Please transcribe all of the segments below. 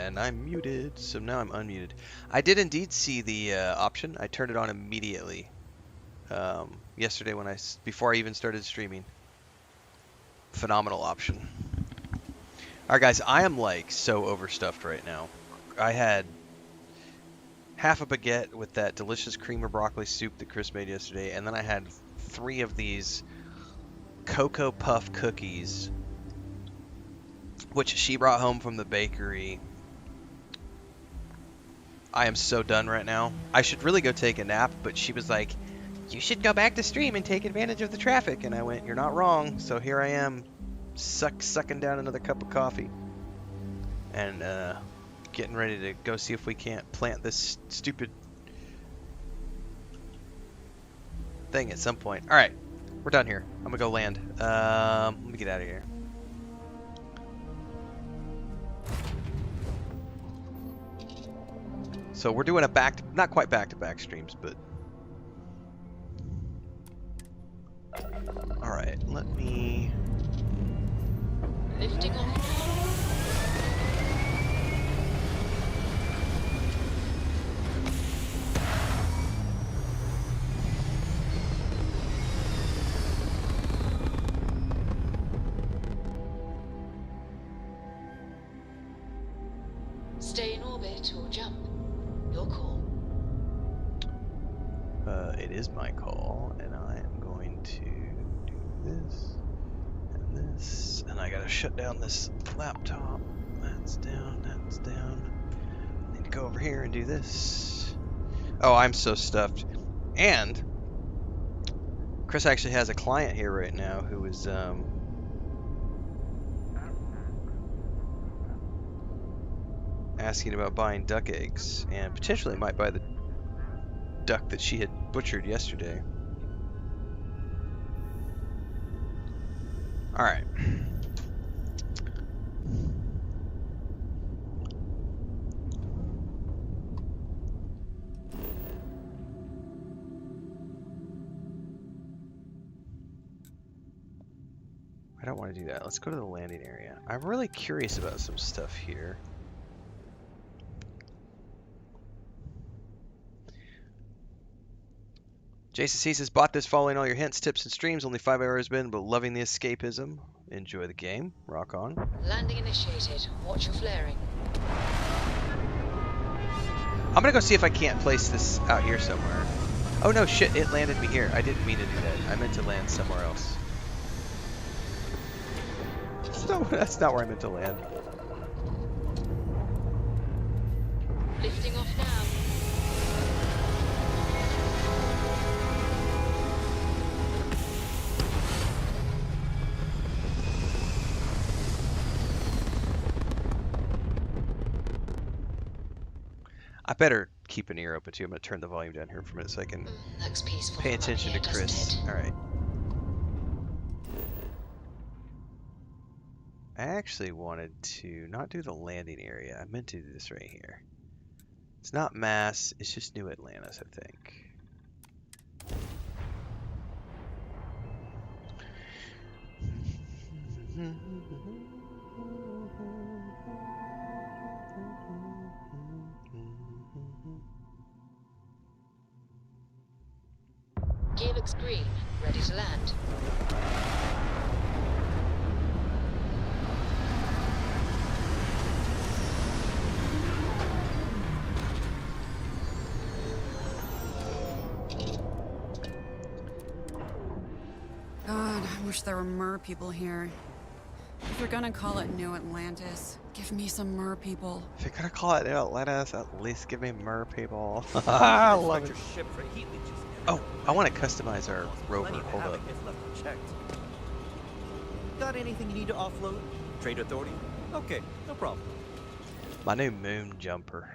And I'm muted, so now I'm unmuted. I did indeed see the option. I turned it on immediately yesterday before I even started streaming. Phenomenal option. All right, guys, I am like so overstuffed right now. I had half a baguette with that delicious cream of broccoli soup that Chris made yesterday, and then I had 3 of these Cocoa Puff cookies, which she brought home from the bakery. I am so done right now. I should really go take a nap, but she was like, you should go back to stream and take advantage of the traffic. And I went, you're not wrong. So here I am, sucking down another cup of coffee. And getting ready to go see if we can't plant this stupid thing at some point. All right, we're done here. I'm gonna go land. Let me get out of here. So we're doing a not quite back-to-back streams, but all right. Let me lifting off. Stay in orbit or jump. Your call. It is my call, and I am going to do this and this, and I gotta shut down this laptop. That's down, that's down. Need to go over here and do this. Oh, I'm so stuffed. And Chris actually has a client here right now who is asking about buying duck eggs, and potentially might buy the duck that she had butchered yesterday. All right. I don't want to do that. Let's go to the landing area. I'm really curious about some stuff here. Jason C says, bought this following all your hints, tips, and streams. Only 5 hours been, but loving the escapism. Enjoy the game. Rock on. Landing initiated. Watch your flaring. I'm going to go see if I can't place this out here somewhere. Oh no, shit, it landed me here. I didn't mean to do that. I meant to land somewhere else. That's not where I meant to land. Lifting off now. I better keep an ear open too. I'm going to turn the volume down here for a minute so I can Looks peaceful pay attention to Chris. Alright. I actually wanted to not do the landing area. I meant to do this right here. It's not Mass, it's just New Atlantis, I think. Gear looks green. Ready to land. God, I wish there were mer people here. If you're gonna call it New Atlantis, give me some mer people. If you're gonna call it New Atlantis, at least give me mer people. I love it. Oh, I want to customize our rover. Hold up. Got anything you need to offload? Trade authority? Okay, no problem. My new moon jumper.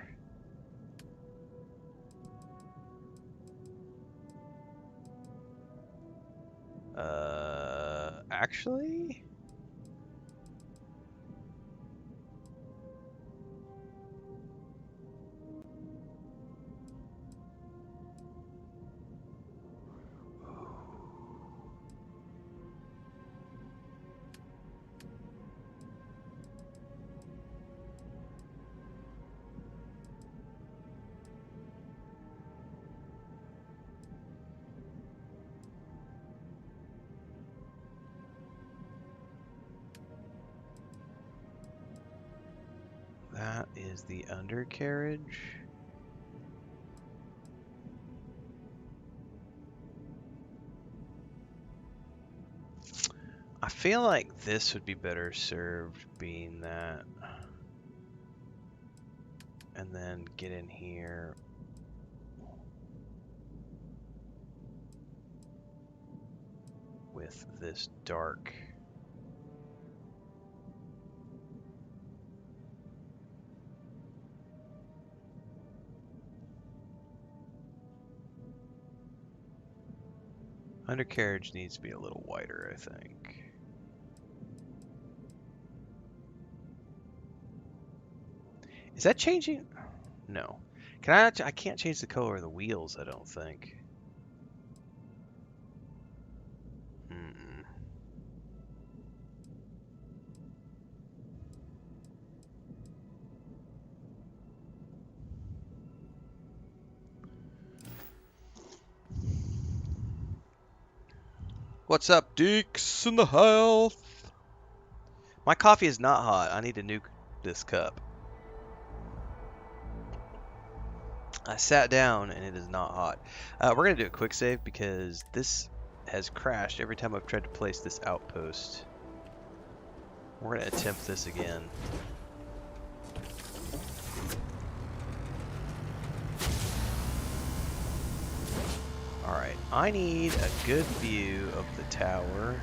Actually? is the undercarriage. I feel like this would be better served being that. And then get in here. With this dark. Undercarriage needs to be a little wider, I think. Is that changing? No. Can I can't change the color of the wheels, I don't think. Mm-mm. What's up, Deeks in the house? My coffee is not hot. I need to nuke this cup. I sat down and it is not hot. We're going to do a quick save because this has crashed every time I've tried to place this outpost. We're going to attempt this again. Alright, I need a good view of the tower.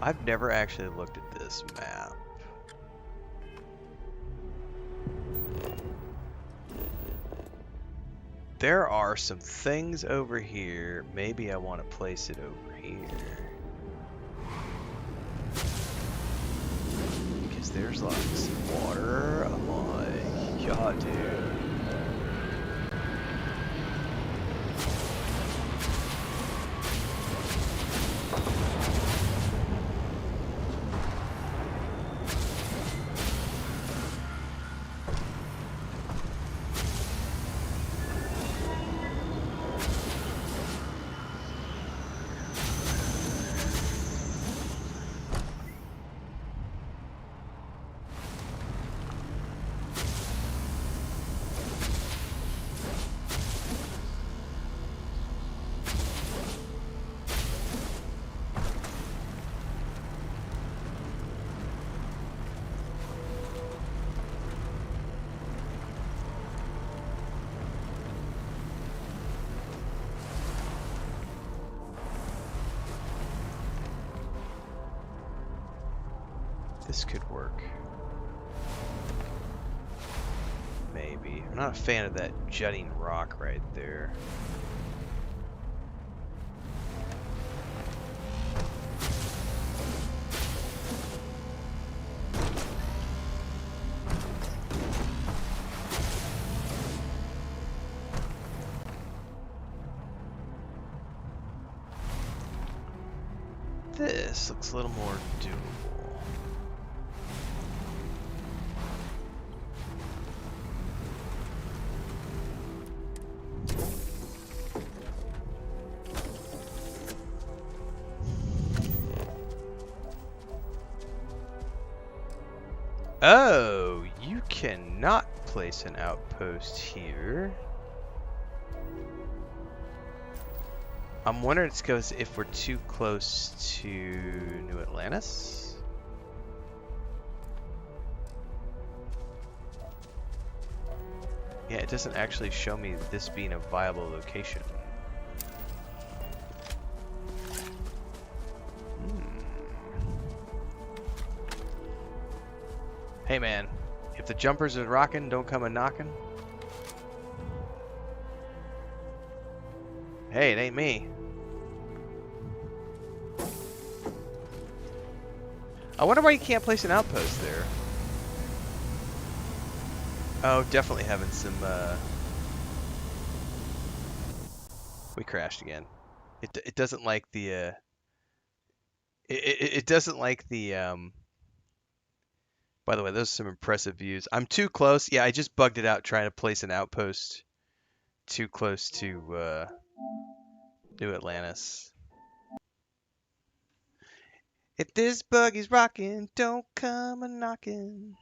I've never actually looked at this map. There are some things over here. Maybe I want to place it over here. Because there's lots of water. Oh my god, dude. This could work. Maybe. I'm not a fan of that jutting rock right there. This looks a little more doable. Oh, you cannot place an outpost here. I'm wondering if we're too close to New Atlantis. Yeah, it doesn't actually show me this being a viable location. Hey man, if the jumpers are rocking, don't come a knocking. Hey, it ain't me. I wonder why you can't place an outpost there. Oh, definitely having some, we crashed again. It doesn't like the, it doesn't like the, by the way, those are some impressive views. I'm too close. Yeah, I just bugged it out trying to place an outpost too close to New Atlantis. If this buggy's rocking, don't come a knocking.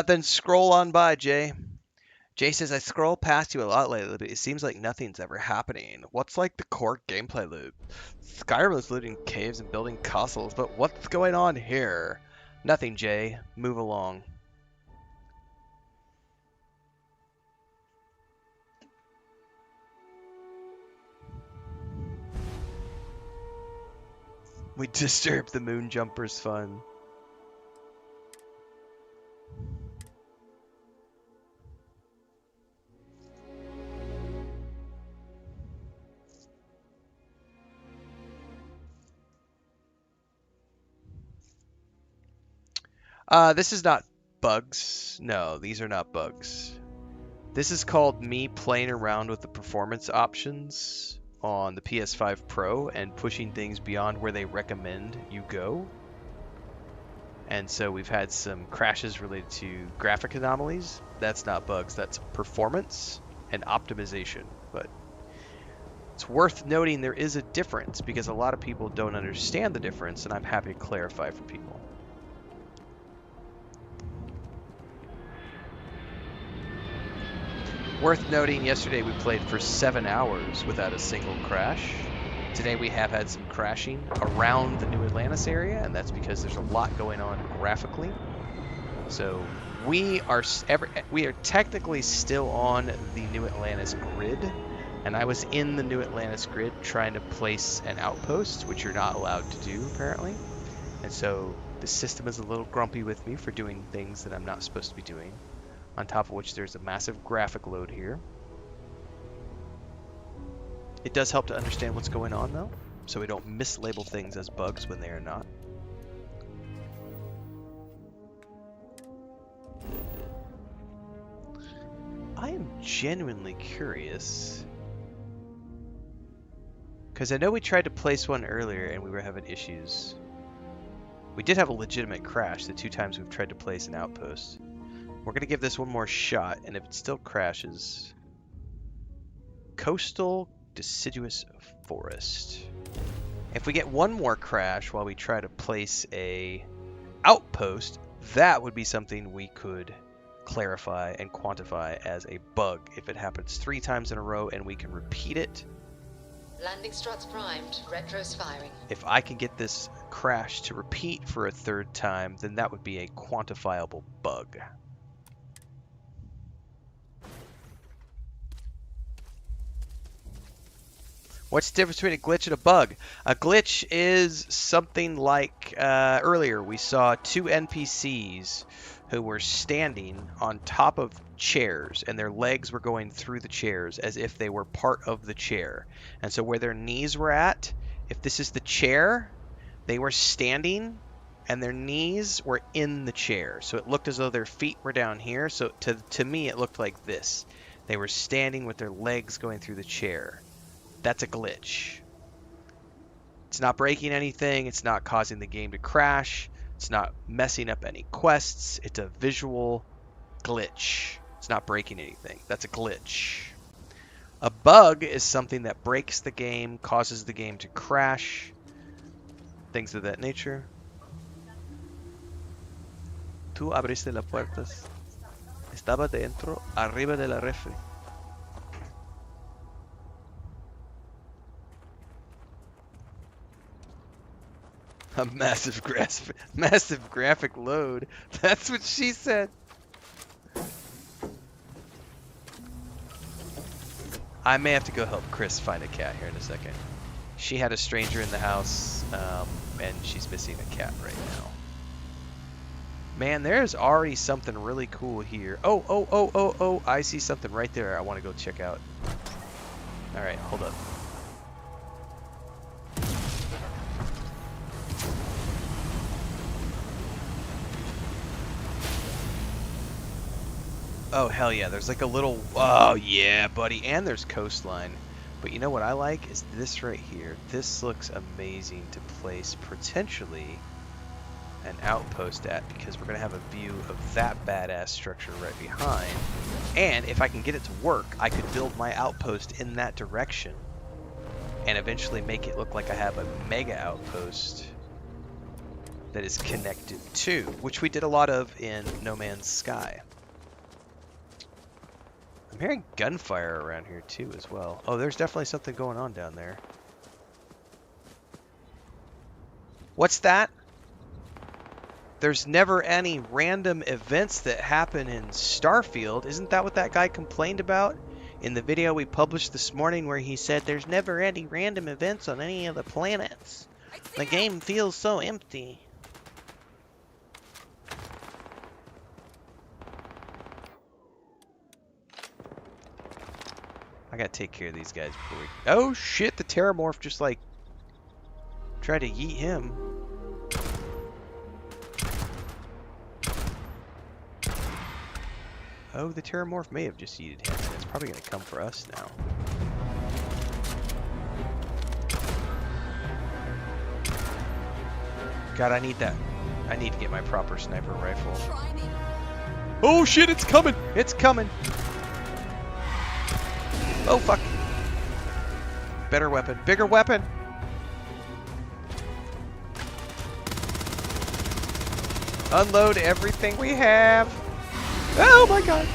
Then scroll on by, Jay. Jay says, I scroll past you a lot lately, but it seems like nothing's ever happening. What's like the core gameplay loop? Skyrim is looting caves and building castles, but what's going on here? Nothing, Jay. Move along. We disturb the moon jumper's fun. This is not bugs. No, these are not bugs. This is called me playing around with the performance options on the PS5 Pro and pushing things beyond where they recommend you go. And so we've had some crashes related to graphic anomalies. That's not bugs, that's performance and optimization. But it's worth noting there is a difference because a lot of people don't understand the difference, and I'm happy to clarify for people. Worth noting, yesterday we played for 7 hours without a single crash. Today we have had some crashing around the New Atlantis area, and that's because there's a lot going on graphically. So we are technically still on the New Atlantis grid, and I was in the New Atlantis grid trying to place an outpost, which you're not allowed to do apparently. And so the system is a little grumpy with me for doing things that I'm not supposed to be doing. On top of which there's a massive graphic load here. It does help to understand what's going on though, so we don't mislabel things as bugs when they are not. I am genuinely curious, because I know we tried to place one earlier and we were having issues. We did have a legitimate crash the 2 times we've tried to place an outpost. We're going to give this one more shot, and if it still crashes... Coastal deciduous forest. If we get one more crash while we try to place a outpost, that would be something we could clarify and quantify as a bug. If it happens 3 times in a row and we can repeat it. Landing struts primed. Retro's firing. If I can get this crash to repeat for a 3rd time, then that would be a quantifiable bug. What's the difference between a glitch and a bug? A glitch is something like earlier we saw 2 NPCs who were standing on top of chairs and their legs were going through the chairs as if they were part of the chair. And so where their knees were at, if this is the chair, they were standing and their knees were in the chair. So it looked as though their feet were down here. So to me it looked like this. They were standing with their legs going through the chair. That's a glitch. It's not breaking anything. It's not causing the game to crash. It's not messing up any quests. It's a visual glitch. It's not breaking anything. That's a glitch. A bug is something that breaks the game, causes the game to crash, things of that nature. Tú abriste las puertas. Estaba dentro, arriba de la refri. A massive graphic load. That's what she said. I may have to go help Chris find a cat here in a second. She had a stranger in the house, and she's missing a cat right now. Man, there's already something really cool here. Oh, I see something right there I want to go check out. Alright, hold up. Oh, hell yeah, there's like a little... Oh, yeah, buddy. And there's coastline. But you know what I like? Is this right here. This looks amazing to place potentially an outpost at, because we're going to have a view of that badass structure right behind. And if I can get it to work, I could build my outpost in that direction and eventually make it look like I have a mega outpost that is connected to, which we did a lot of in No Man's Sky. I'm hearing gunfire around here too as well. Oh, there's definitely something going on down there. What's that? There's never any random events that happen in Starfield. Isn't that what that guy complained about in the video we published this morning, where he said there's never any random events on any of the planets? The game feels so empty. I gotta take care of these guys before we... Oh shit, the Terramorph just like tried to yeet him. Oh, the Terramorph may have just yeeted him, and it's probably gonna come for us now. God, I need that. I need to get my proper sniper rifle. Oh shit, it's coming! It's coming! Oh fuck! Better weapon. Bigger weapon! Unload everything we have! Oh my god!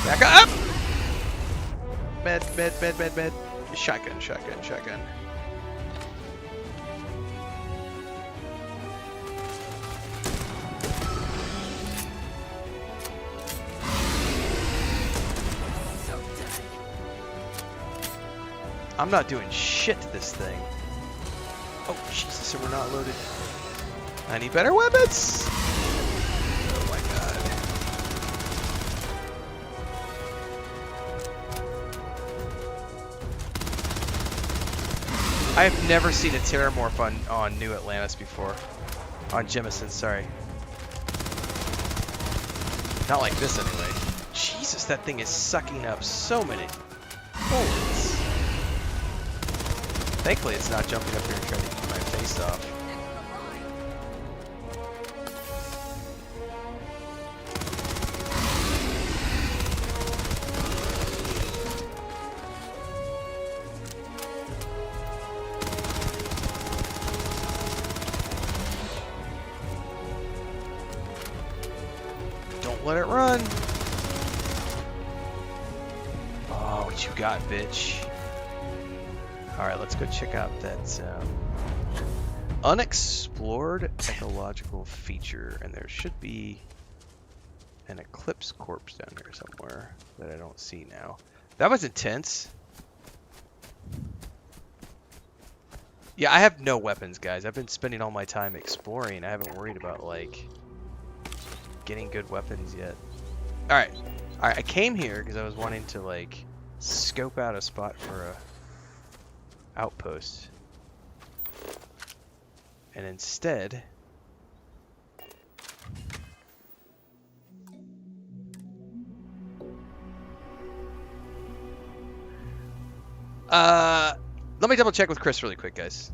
Back up! Med. Shotgun. I'm not doing shit to this thing. Oh, Jesus, so we're not loaded. I need better weapons! Oh my god. I have never seen a Terramorph on New Atlantis before. On Jemison, sorry. Not like this anyway. Jesus, that thing is sucking up so many bullets. Thankfully, it's not jumping up here and trying to eat my face off. Don't let it run. Oh, what you got, bitch? Alright, let's go check out that unexplored ecological feature. And there should be an Eclipse corpse down here somewhere that I don't see now. That was intense. Yeah, I have no weapons, guys. I've been spending all my time exploring. I haven't worried about, like, getting good weapons yet. Alright, I came here because I was wanting to, like, scope out a spot for a outpost, and instead let me double check with Chris really quick, guys.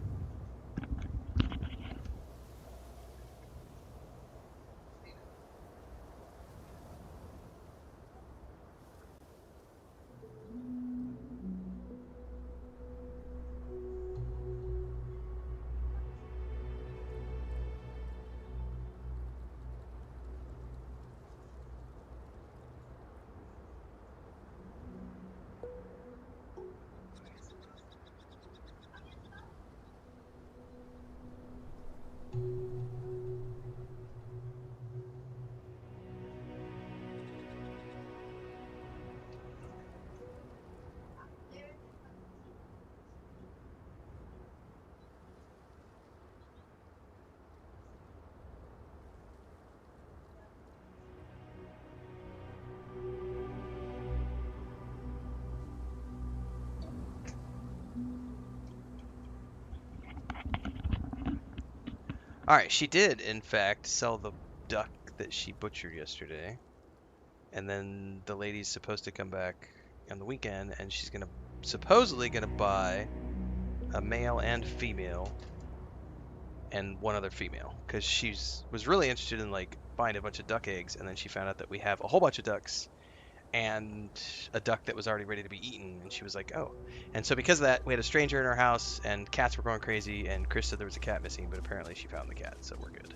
Alright, she did, in fact, sell the duck that she butchered yesterday. And then the lady's supposed to come back on the weekend, and she's supposedly gonna buy a male and female and one other female, because was really interested in like buying a bunch of duck eggs, and then she found out that we have a whole bunch of ducks and a duck that was already ready to be eaten, and she was like, oh. And so because of that, we had a stranger in our house, and cats were going crazy, and Chris said there was a cat missing, but apparently she found the cat, so we're good.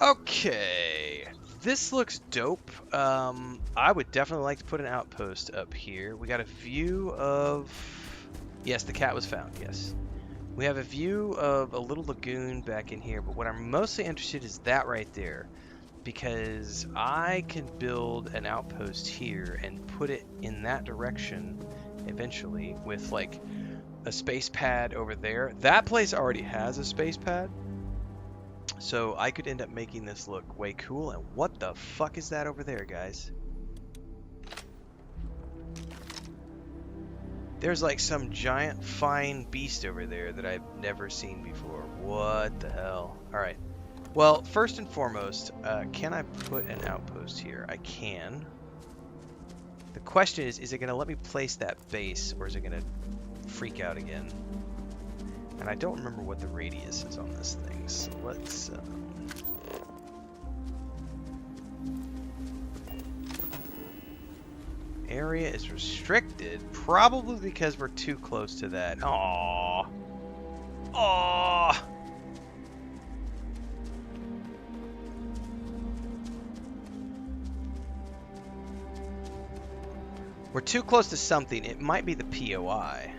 Okay, this looks dope. I would definitely like to put an outpost up here. We got a view of... Yes, the cat was found, yes. We have a view of a little lagoon back in here, but what I'm mostly interested in is that right there, because I can build an outpost here and put it in that direction eventually with like a space pad over there. That place already has a space pad, so I could end up making this look way cool. And what the fuck is that over there, guys? There's like some giant fine beast over there that I've never seen before. What the hell? Alright. Well, first and foremost, can I put an outpost here? I can. The question is it going to let me place that base, or is it going to freak out again? And I don't remember what the radius is on this thing, so let's... Area is restricted, probably because we're too close to that. Aww. Aww. We're too close to something. It might be the POI.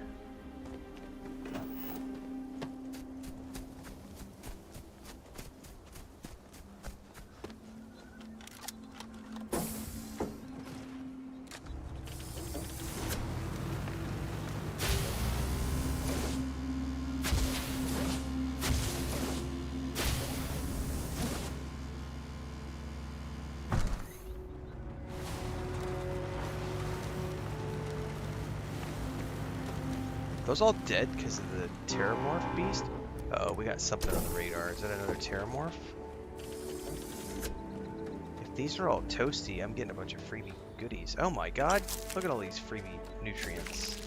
Those all dead because of the Terramorph beast? Uh-oh, we got something on the radar. Is that another Terramorph? If these are all toasty, I'm getting a bunch of freebie goodies. Oh my god, look at all these freebie nutrients.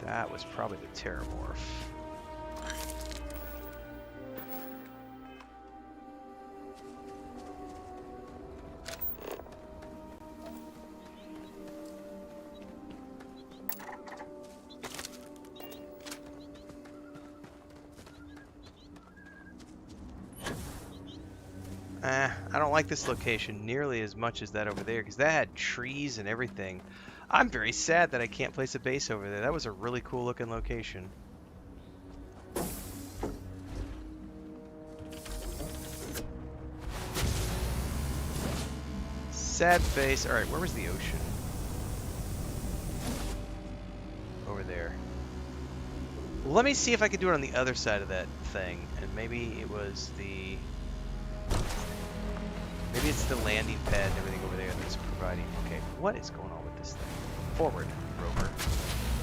That was probably the Terramorph. I don't like this location nearly as much as that over there, because that had trees and everything. I'm very sad that I can't place a base over there. That was a really cool looking location. Sad face. Alright, where was the ocean? Over there. Well, let me see if I can do it on the other side of that thing. And maybe it was the... Maybe it's the landing pad and everything over there that's providing... Okay, what is going on with this thing? Forward, rover.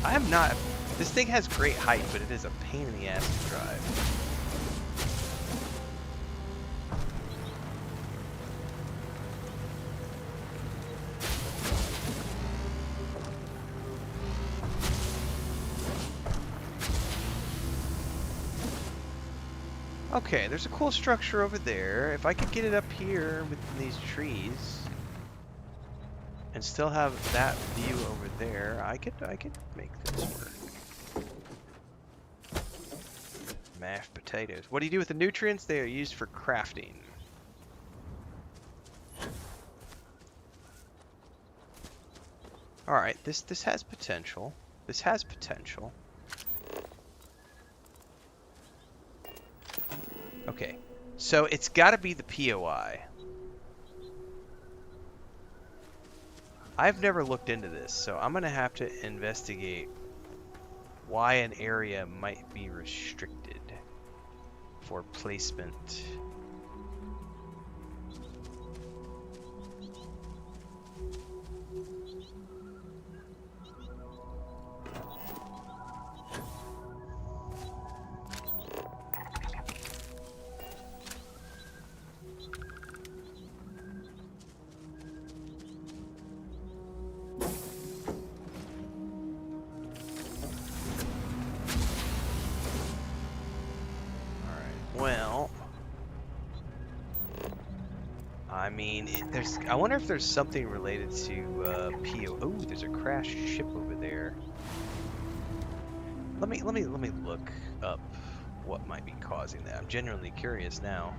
I am not... This thing has great height, but it is a pain in the ass to drive. Okay, there's a cool structure over there. If I could get it up here with these trees and still have that view over there, I could make this work. Mashed potatoes. What do you do with the nutrients? They are used for crafting. Alright, this has potential. This has potential. Okay, so it's got to be the POI. I've never looked into this, so I'm going to have to investigate why an area might be restricted for placement. mean, I wonder if there's something related to PO. Oh, there's a crashed ship over there. Let me look up what might be causing that. I'm genuinely curious now.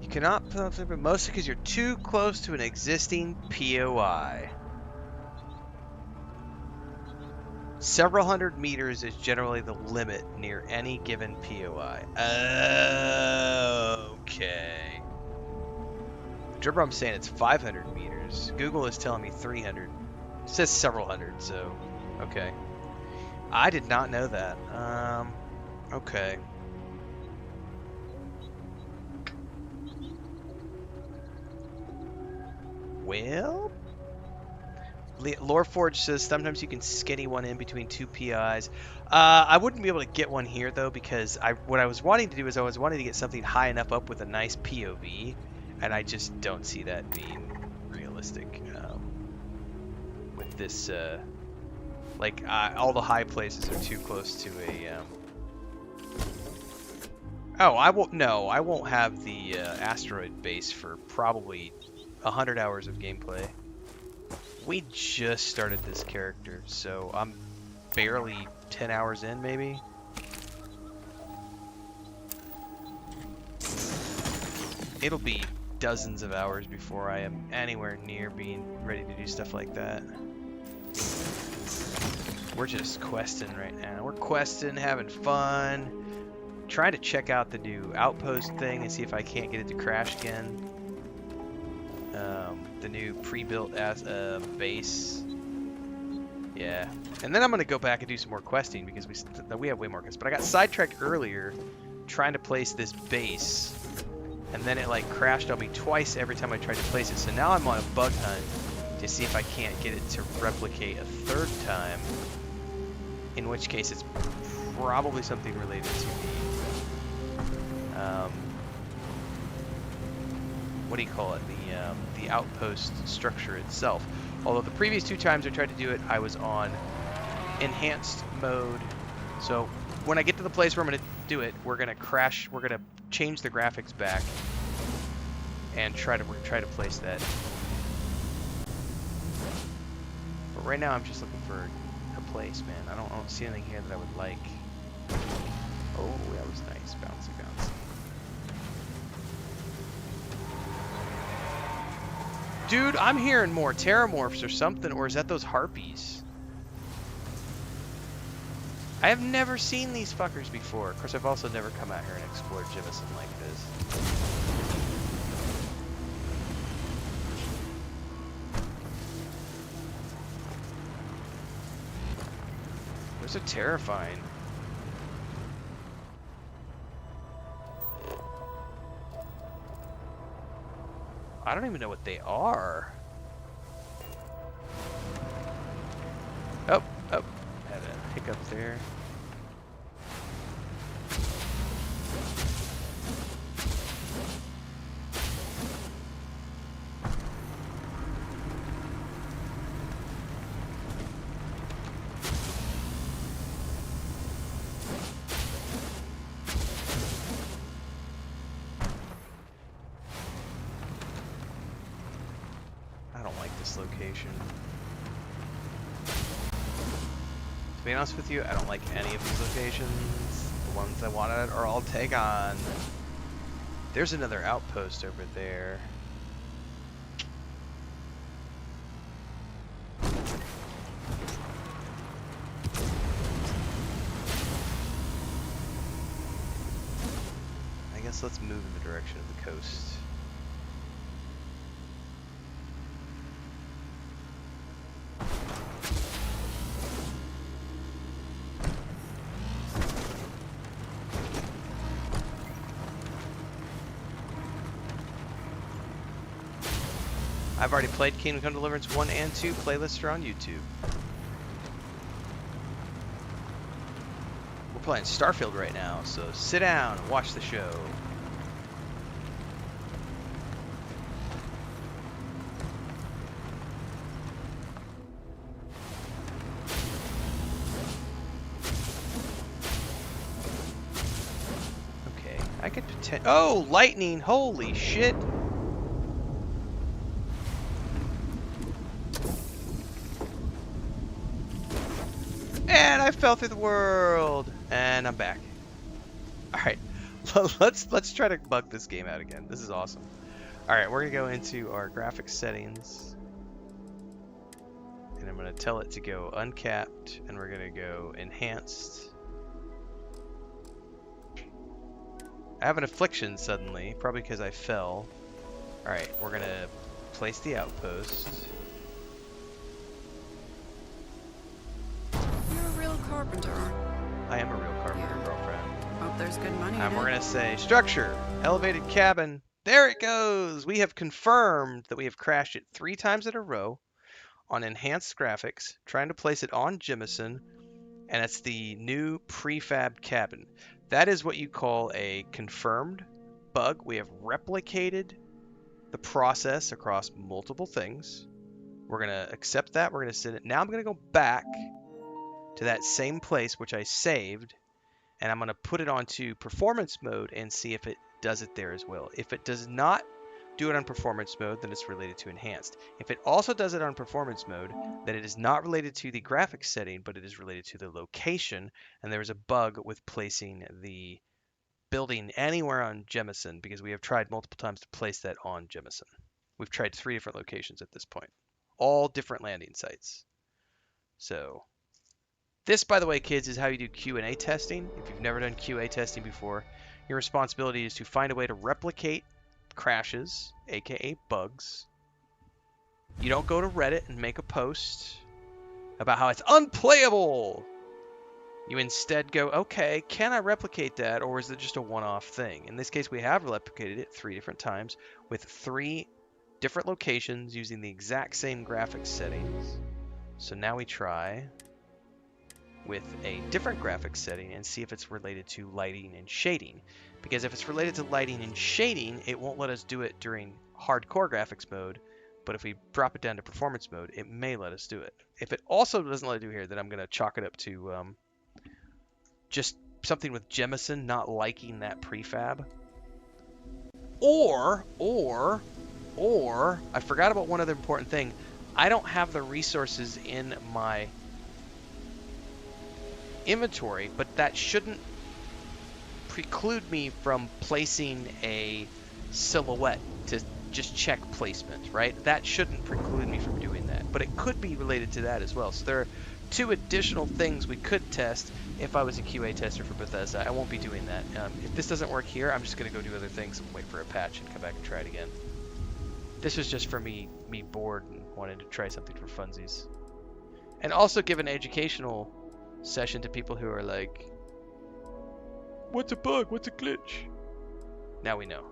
You cannot put up, mostly because you're too close to an existing POI. Several hundred meters is generally the limit near any given POI. Okay. Dribbrum's saying it's 500 meters. Google is telling me 300. It says several hundred, so okay. I did not know that. Okay. Well, Loreforge says sometimes you can skinny one in between two PIs. I wouldn't be able to get one here though, because what I was wanting to do is I was wanting to get something high enough up with a nice POV, and I just don't see that being realistic with this. All the high places are too close to a. Oh, I won't. No, I won't have the asteroid base for probably 100 hours of gameplay. We just started this character, so I'm barely 10 hours in, maybe. It'll be dozens of hours before I am anywhere near being ready to do stuff like that. We're just questing right now. We're questing, having fun, trying to check out the new Outpost thing and see if I can't get it to crash again. The new pre-built base. Yeah, and then I'm gonna go back and do some more questing because we have way more quests. But I got sidetracked earlier trying to place this base, and then it like crashed on me twice every time I tried to place it. So now I'm on a bug hunt to see if I can't get it to replicate a third time. In which case, it's probably something related to the what do you call it? The outpost structure itself. Although the previous two times I tried to do it, I was on enhanced mode. So when I get to the place where I'm going to do it, we're going to crash. We're going to change the graphics back and try to place that. But right now, I'm just looking for a place, man. I don't see anything here that I would like. Oh, that was nice, bouncy, bouncy. Dude, I'm hearing more terramorphs or something, or is that those harpies? I have never seen these fuckers before. Of course, I've also never come out here and explored Jimison like this. Those are terrifying. I don't even know what they are. Oh, had a hiccup there. Location. To be honest with you, I don't like any of these locations. The ones I wanted are all taken. There's another outpost over there. I guess let's move in the direction of the coast. I've already played Kingdom Come Deliverance 1 and 2. Playlists are on YouTube. We're playing Starfield right now, so sit down and watch the show. I could oh, lightning! Holy shit! And I fell through the world, and I'm back. All right, let's try to bug this game out again. This is awesome. All right, we're gonna go into our graphics settings, and I'm gonna tell it to go uncapped, and we're gonna go enhanced. I have an affliction suddenly, probably because I fell. All right, we're gonna place the outpost. You're a real carpenter. I am a real carpenter, Yeah. girlfriend. Hope there's good money in And it. we're gonna say structure, elevated cabin. There it goes. We have confirmed that we have crashed it 3 times in a row on enhanced graphics, trying to place it on Jemison, and it's the new prefab cabin. That is what you call a confirmed bug. We have replicated the process across multiple things. We're gonna accept that. We're gonna send it. Now I'm gonna go back to that same place which I saved, and I'm gonna put it onto performance mode and see if it does it there as well. If it does not do it on performance mode, then it's related to enhanced. If it also does it on performance mode, then it is not related to the graphics setting, but it is related to the location, and there is a bug with placing the building anywhere on Jemison, because we have tried multiple times to place that on Jemison. We've tried 3 different locations at this point, all different landing sites. So this, by the way, kids, is how you do Q&A testing. If you've never done QA testing before, your responsibility is to find a way to replicate crashes, aka bugs. You don't go to Reddit and make a post about how it's unplayable. You instead go, okay, can I replicate that, or is it just a one-off thing? In this case, we have replicated it 3 different times with 3 different locations using the exact same graphics settings. So now we try with a different graphics setting and see if it's related to lighting and shading. Because if it's related to lighting and shading, it won't let us do it during hardcore graphics mode, but if we drop it down to performance mode, it may let us do it. If it also doesn't let it do here, then I'm going to chalk it up to just something with Jemison not liking that prefab. Or, I forgot about one other important thing. I don't have the resources in my inventory, but that shouldn't preclude me from placing a silhouette to just check placement, right? That shouldn't preclude me from doing that, but it could be related to that as well. So there are 2 additional things we could test if I was a QA tester for Bethesda. I won't be doing that. If this doesn't work here, I'm just going to go do other things and wait for a patch and come back and try it again. This was just for me bored and wanting to try something for funsies. And also give an educational session to people who are like, what's a bug? What's a glitch? Now we know.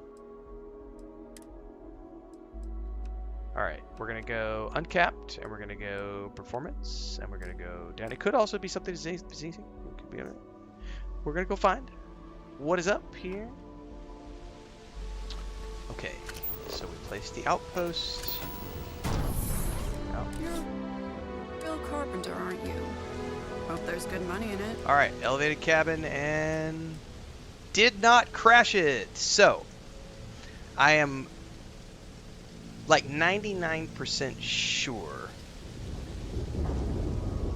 Alright, we're going to go uncapped, and we're going to go performance, and we're going to go down. It could also be something easy. It could be alright. We're going to go find what is up here. Okay, so we place the outpost. You're a real carpenter, aren't you? Hope there's good money in it. Alright, elevated cabin, and did not crash it. So, I am like 99% sure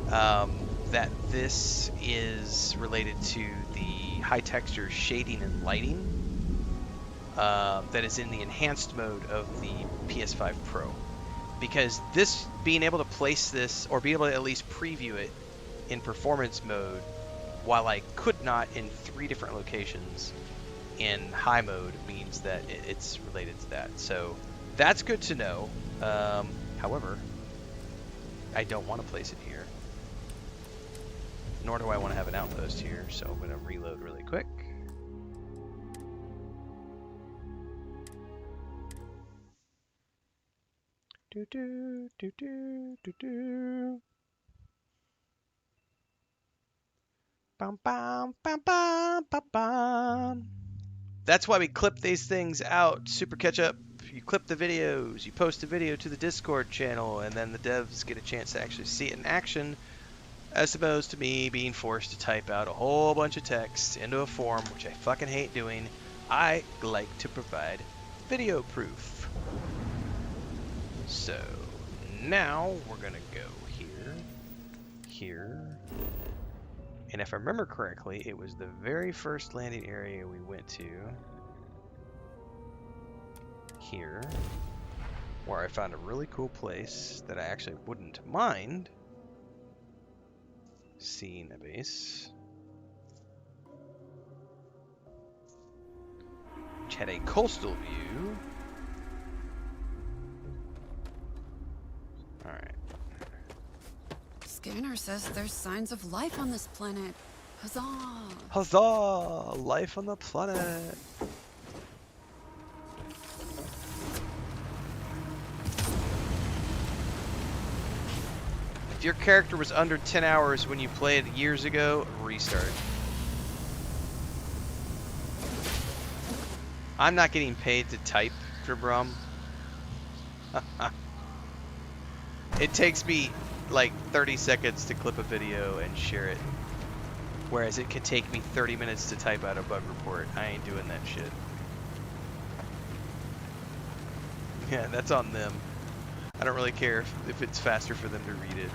that this is related to the high texture shading and lighting that is in the enhanced mode of the PS5 Pro. Because this, being able to place this, or be able to at least preview it in performance mode, while I could not in 3 different locations in high mode, means that it's related to that. So that's good to know. However, I don't want to place it here. Nor do I want to have an outpost here, so I'm going to reload really quick. Bum, bum, bum, bum, bum, bum. That's why we clip these things out. Super Ketchup. You clip the videos, you post the video to the Discord channel, and then the devs get a chance to actually see it in action, as opposed to me being forced to type out a whole bunch of text into a form, which I fucking hate doing, I like to provide video proof. So now we're gonna go here, here, and if I remember correctly, it was the very first landing area we went to here, where I found a really cool place that I actually wouldn't mind seeing a base, which had a coastal view. Alright. Scanner says there's signs of life on this planet. Huzzah! Huzzah! Life on the planet! If your character was under 10 hours when you played years ago, restart. I'm not getting paid to type, Dribrum. It takes me like 30 seconds to clip a video and share it. Whereas it could take me 30 minutes to type out a bug report. I ain't doing that shit. Yeah, that's on them. I don't really care if it's faster for them to read it.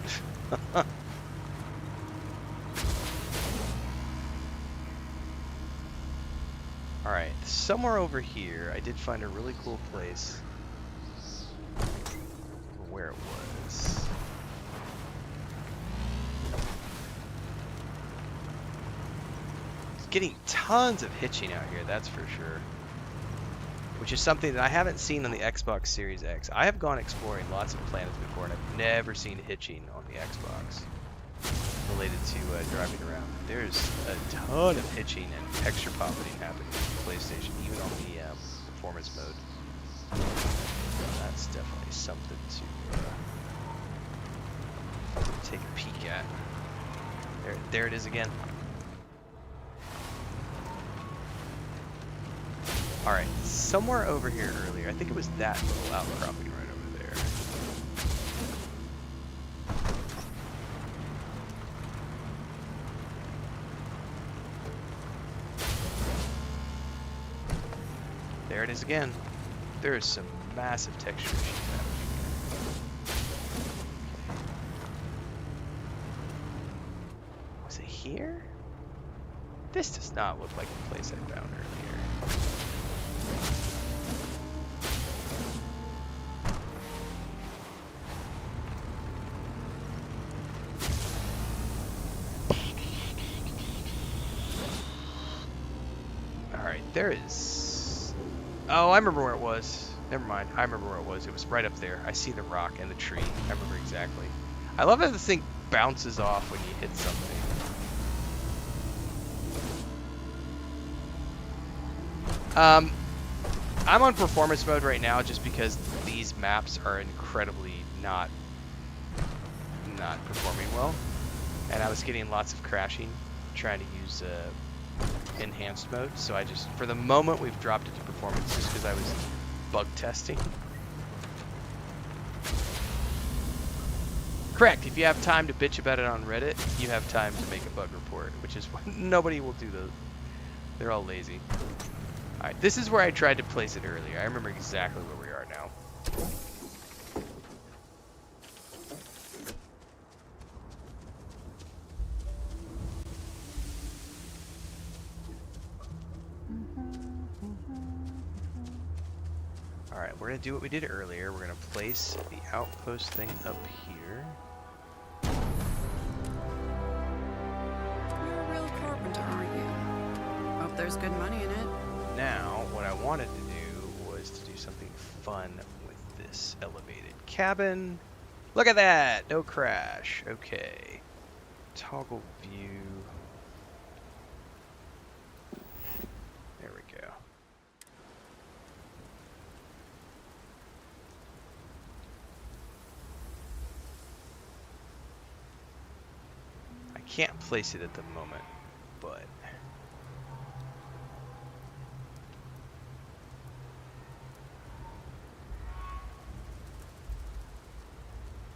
Alright, somewhere over here, I did find a really cool place. Where it was. It's getting tons of hitching out here, that's for sure. Which is something that I haven't seen on the Xbox Series X. I have gone exploring lots of planets before, and I've never seen hitching on the Xbox related to driving around. There's a ton of hitching and texture popping happening on the PlayStation, even on the performance mode. That's definitely something to take a peek at. There it is again. Alright, somewhere over here earlier, I think it was that little outcropping right over there. There it is again. There is some massive texture issues happening here. Was it here? This does not look like the place I found earlier. There is... Oh, I remember where it was. Never mind. I remember where it was. It was right up there. I see the rock and the tree. I remember exactly. I love how this thing bounces off when you hit something. I'm on performance mode right now just because these maps are incredibly not performing well. And I was getting lots of crashing trying to use enhanced mode, so I just, for the moment, we've dropped it to performance just because I was bug testing. Correct, if you have time to bitch about it on Reddit, you have time to make a bug report, which is what nobody will do those. They're all lazy. Alright, this is where I tried to place it earlier. I remember exactly where we are now. Alright, we're going to do what we did earlier. We're going to place the outpost thing up here. You're a real carpenter, aren't you? Hope there's good money in it. Now, what I wanted to do was to do something fun with this elevated cabin. Look at that! No crash. Okay. Toggle view. There we go. I can't place it at the moment, but...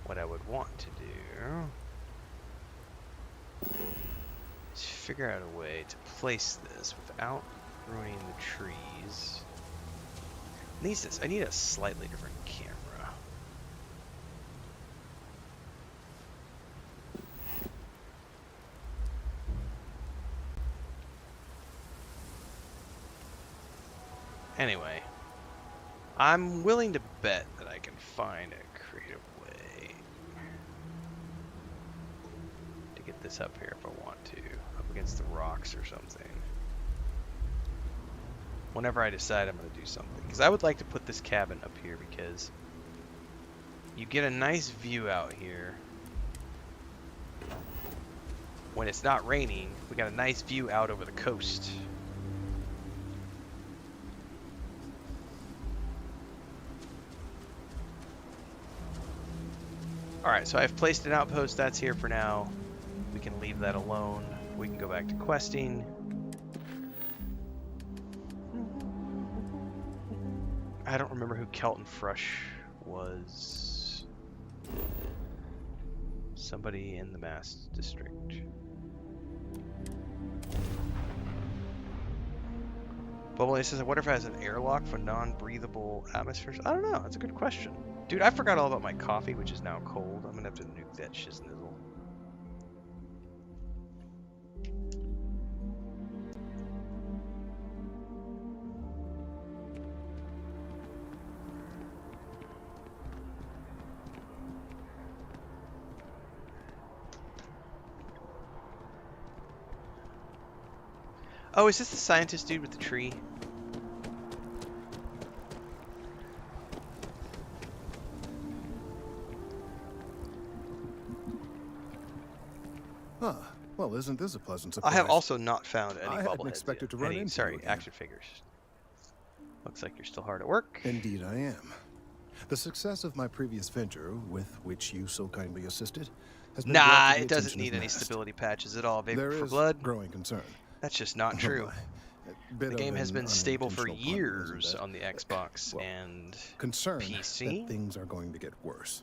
what I would want to do is figure out a way to place this without ruining the trees. I need a slightly different camera. Anyway, I'm willing to bet that I can find a creative way to get this up here if I want to, up against the rocks or something. Whenever I decide I'm going to do something. Because I would like to put this cabin up here because you get a nice view out here. When it's not raining, we got a nice view out over the coast. Alright, so I've placed an outpost. That's here for now. We can leave that alone. We can go back to questing. I don't remember who Kelton Frush was. Somebody in the Mass District. Bubble says, I wonder if it has an airlock for non-breathable atmospheres. I don't know. That's a good question. Dude, I forgot all about my coffee, which is now cold. I'm going to have to nuke that shiznizle. Oh, is this the scientist dude with the tree? Huh. Well, isn't this a pleasant surprise? I have also not found any I hadn't bobbleheads expected yet. to run into Sorry, you again. action figures. Looks like you're still hard at work. Indeed I am. The success of my previous venture, with which you so kindly assisted, has been Nah, brought to the it doesn't attention of need any Mast. stability patches at all. Vapor There for is blood. growing concern. That's just not Oh true. my. A bit The of game has an been stable for unintentional pun, years isn't it? on the Xbox Well, and concern PC. that things are going to get worse.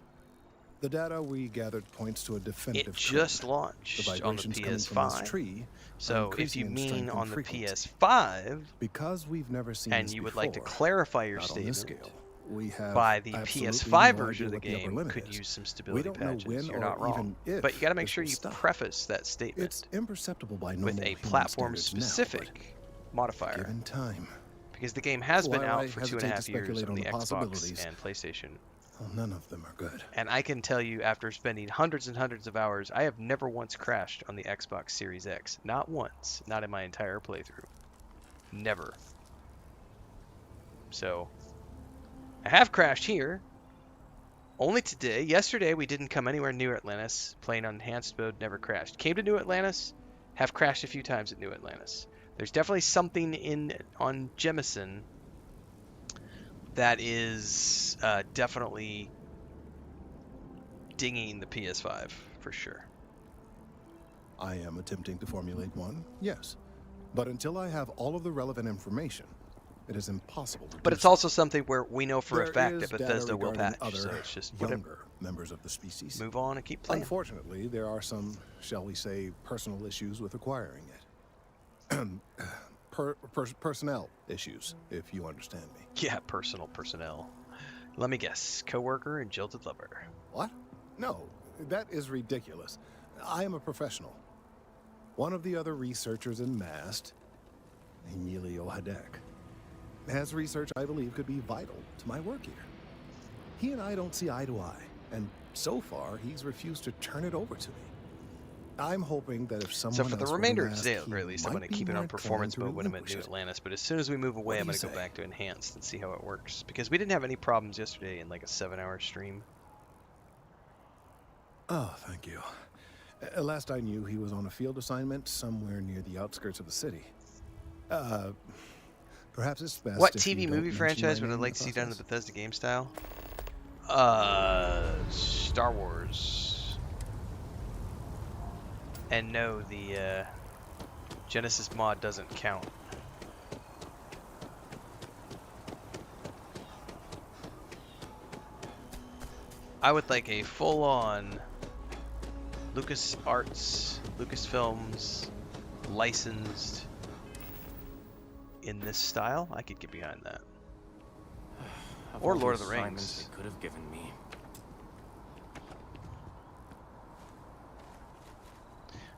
The data we gathered points to a definitive it just trend. launched The on the vibrations coming from this PS5. tree So are if increasing you in mean strength and on the frequency. PS5 Because we've never seen and this you would before, like to clarify your not on this statement scale, we have by the absolutely PS5 no version of idea the what upper game limit could is. use some We stability don't know patches. when You're or not wrong. even if But you got to make this sure will you stop. preface that statement It's imperceptible by normal with a human platform standards now, but specific modifier. given time, Because the game has been While out I for hesitate 2.5 to years speculate on on the the Xbox possibilities, and PlayStation. well, none of them are good. And I can tell you, after spending hundreds and hundreds of hours, I have never once crashed on the Xbox Series X. Not once. Not in my entire playthrough. Never. So, I have crashed here. Only today. Yesterday, we didn't come anywhere near Atlantis. Playing on enhanced mode, never crashed. Came to New Atlantis, have crashed a few times at New Atlantis. There's definitely something on Jemison that is definitely dinging the PS5 for sure. I am attempting to formulate one, yes. But until I have all of the relevant information, it is impossible to But do it's so. also something where we know for a There fact is that data Bethesda will regarding patch, so other it's just whatever. younger members of the species. Move on and keep playing. Unfortunately, there are some, shall we say, personal issues with acquiring it. Personnel issues, if you understand me. Yeah, personnel. Let me guess. Coworker and jilted lover. What? No, that is ridiculous. I am a professional. One of the other researchers in MAST, Emilio Hadek, has research I believe could be vital to my work here. He and I don't see eye to eye, and so far he's refused to turn it over to me. I'm hoping that if someone So for the else were to remainder of ask, today, at the he very least, I'm might going to be keep it more on performance inclined mode to when I'm at New relinquish it. Atlantis. But as soon as we move away, What I'm do going to you go say? back to enhanced and see how it works. Because we didn't have any problems yesterday in like a 7-hour stream. Oh, thank you. Last I knew, he was on a field assignment somewhere near the outskirts of the city. Perhaps it's best What if you TV don't movie mention franchise my would I name in like the to see done in the process. Bethesda game style? Star Wars. And no, the Genesis mod doesn't count. I would like a full-on LucasArts, Lucasfilms licensed in this style, I could get behind that. Of Or all Lord the of the Rings. assignments they could have given me.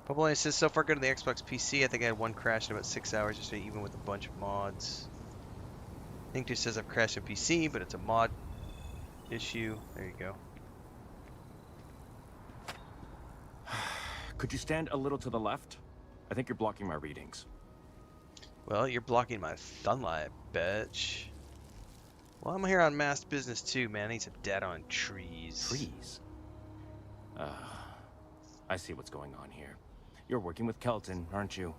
Popolani says, so far good on the Xbox PC. I think I had one crash in about 6 hours yesterday, even with a bunch of mods. Inktu says I've crashed on PC, but it's a mod issue. There you go. Could you stand a little to the left? I think you're blocking my readings. Well, you're blocking my sunlight, bitch. Well, I'm here on mass business too, man. I need some data on trees. Trees? I see what's going on here. You're working with Kelton, aren't you?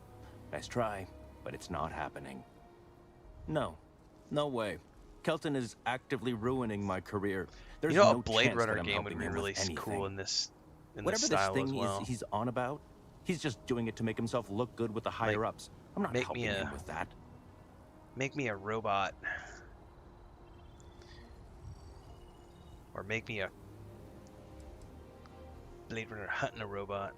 Nice try, but it's not happening. No. No way. Kelton is actively ruining my career. There's You know, no a Blade chance Runner that I'm game would helping be him really with anything. cool in this Whatever this style thing as well. is he's on about, he's just doing it to make himself look good with the higher-ups. I'm not make me helping a- him with that. Make me a robot. Or make me a Blade Runner hunting a robot.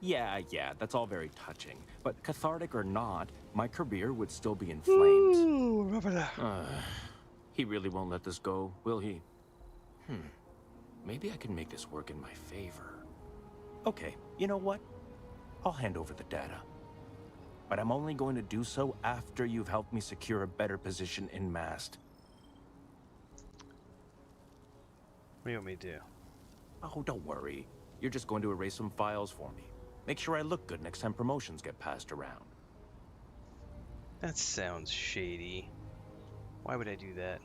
Yeah, that's all very touching. But cathartic or not, my career would still be in flames. Ooh, robot. He really won't let this go, will he? Maybe I can make this work in my favor. Okay, you know what? I'll hand over the data. But I'm only going to do so after you've helped me secure a better position in Mast. What do you want me to do? Oh, don't worry. You're just going to erase some files for me. Make sure I look good next time promotions get passed around. That sounds shady. Why would I do that?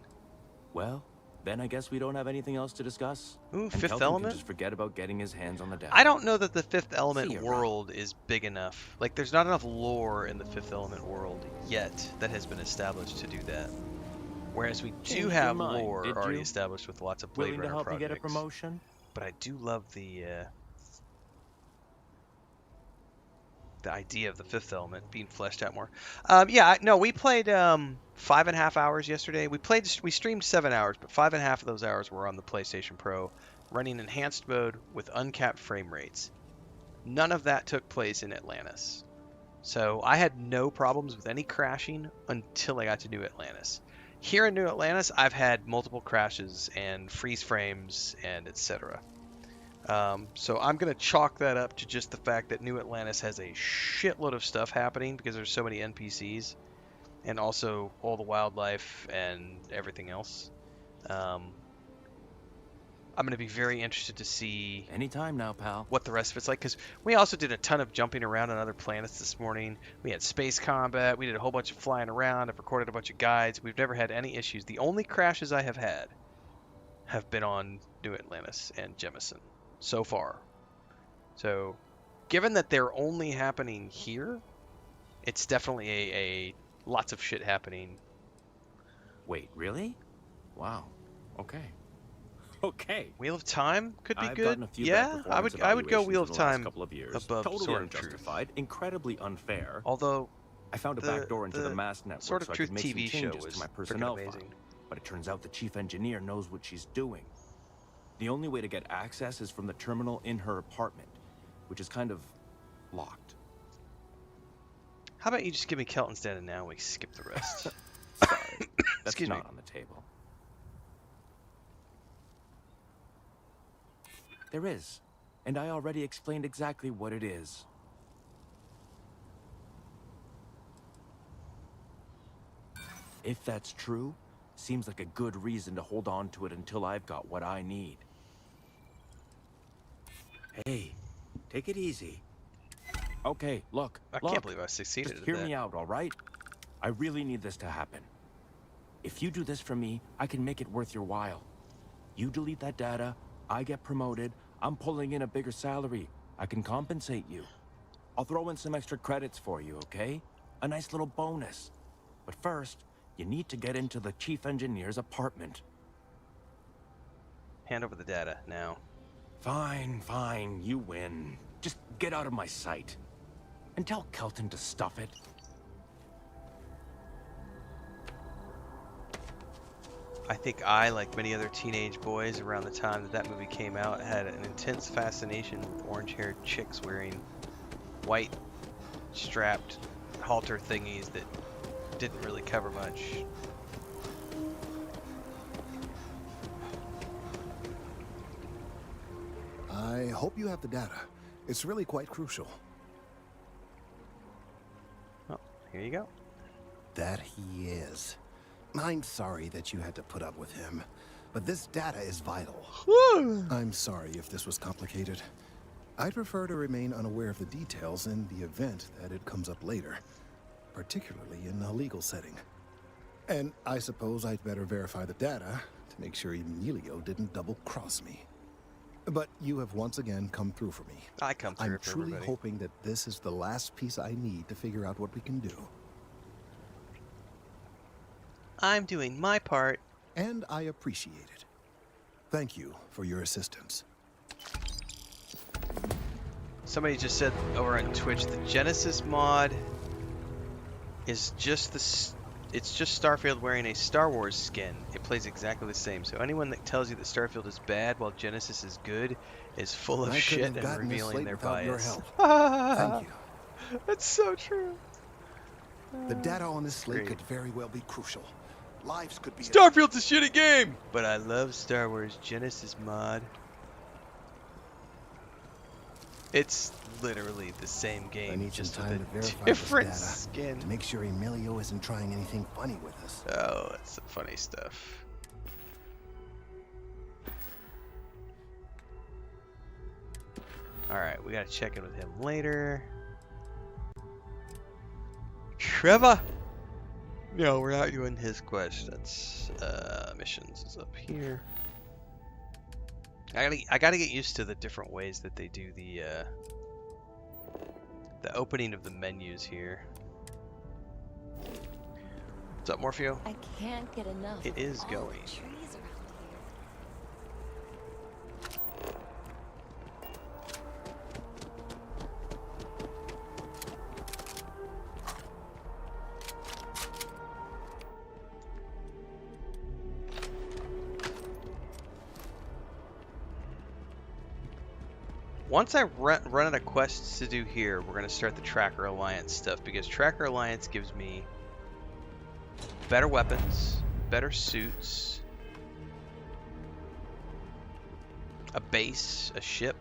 Well, then I guess we don't have anything else to discuss. Ooh, And Fifth Kelton can Element? just forget about getting his hands on the data. I don't know that the Fifth See Element ya, world is big enough. Like, there's not enough lore in the Fifth Element world yet that has been established to do that. Whereas we do Changed your have mind, lore did already you? established with lots of Blade Willing to Runner help projects. me get a promotion? But I do love the idea of the Fifth Element being fleshed out more. No, we played 5.5 hours yesterday. We streamed 7 hours, but 5.5 of those hours were on the PlayStation Pro, running enhanced mode with uncapped frame rates. None of that took place in Atlantis. So I had no problems with any crashing until I got to New Atlantis. Here in New Atlantis, I've had multiple crashes and freeze frames and etc. So I'm going to chalk that up to just the fact that New Atlantis has a shitload of stuff happening because there's so many NPCs and also all the wildlife and everything else. I'm going to be very interested to see Anytime now, pal. what the rest of it's like, because we also did a ton of jumping around on other planets this morning. We had space combat. We did a whole bunch of flying around. I've recorded a bunch of guides. We've never had any issues. The only crashes I have had have been on New Atlantis and Jemison so far. So given that they're only happening here, it's definitely a lots of shit happening. Wait, really? Wow. Okay. Okay. Wheel of Time could be I've good. gotten a few bad Yeah, I performance would go evaluations Wheel in of the last Time couple of years. above Totally Sword of Truth. unjustified, incredibly unfair. Although I found a the- backdoor into the the Mass network Sword of so I Truth could make TV some show changes was to my freaking personnel file. amazing. But it turns out the chief engineer knows what she's doing. The only way to get access is from the terminal in her apartment, which is kind of locked. How about you just give me Kelton's data now and we skip the rest? Sorry, that's Excuse me. not on the table. There is, and I already explained exactly what it is. If that's true, seems like a good reason to hold on to it until I've got what I need. Hey, take it easy. Okay, look, I can't believe I succeeded just at hear that. me out, all right? I really need this to happen. If you do this for me, I can make it worth your while. You delete that data, I get promoted, I'm pulling in a bigger salary. I can compensate you. I'll throw in some extra credits for you, okay? A nice little bonus. But first, you need to get into the chief engineer's apartment. Hand over the data now. Fine, fine, you win. Just get out of my sight. And tell Kelton to stuff it. I think I, like many other teenage boys around the time that movie came out, had an intense fascination with orange-haired chicks wearing white strapped halter thingies that didn't really cover much. I hope you have the data. It's really quite crucial. Oh, here you go. That he is. I'm sorry that you had to put up with him, but this data is vital. I'm sorry if this was complicated. I'd prefer to remain unaware of the details in the event that it comes up later, particularly in a legal setting. And I suppose I'd better verify the data to make sure Emilio didn't double-cross me. But you have once again come through for me. I come through I'm for truly everybody. hoping that this is the last piece I need to figure out what we can do. I'm doing my part. And I appreciate it. Thank you for your assistance. Somebody just said over on Twitch, the Genesis mod is just it's just Starfield wearing a Star Wars skin. It plays exactly the same. So anyone that tells you that Starfield is bad while Genesis is good is full of shit and revealing their bias. Thank you. That's so true. The data on this slate Great. could very well be crucial. Lives could be... Starfield's a shitty game, but I love Star Wars Genesis mod. It's literally the same I game, need some just time to with verify a this different data skin. to make sure Emilio isn't trying anything funny with us. Oh, that's some funny stuff. Alright, we gotta check in with him later. Trevor! No, we're not doing his quest. That's missions is up here. I gotta get used to the different ways that they do the opening of the menus here. What's up, Morpheo? I can't get enough. It is of all the going. trees around Once I run out of quests to do here, we're going to start the Tracker Alliance stuff, because Tracker Alliance gives me better weapons, better suits, a base, a ship.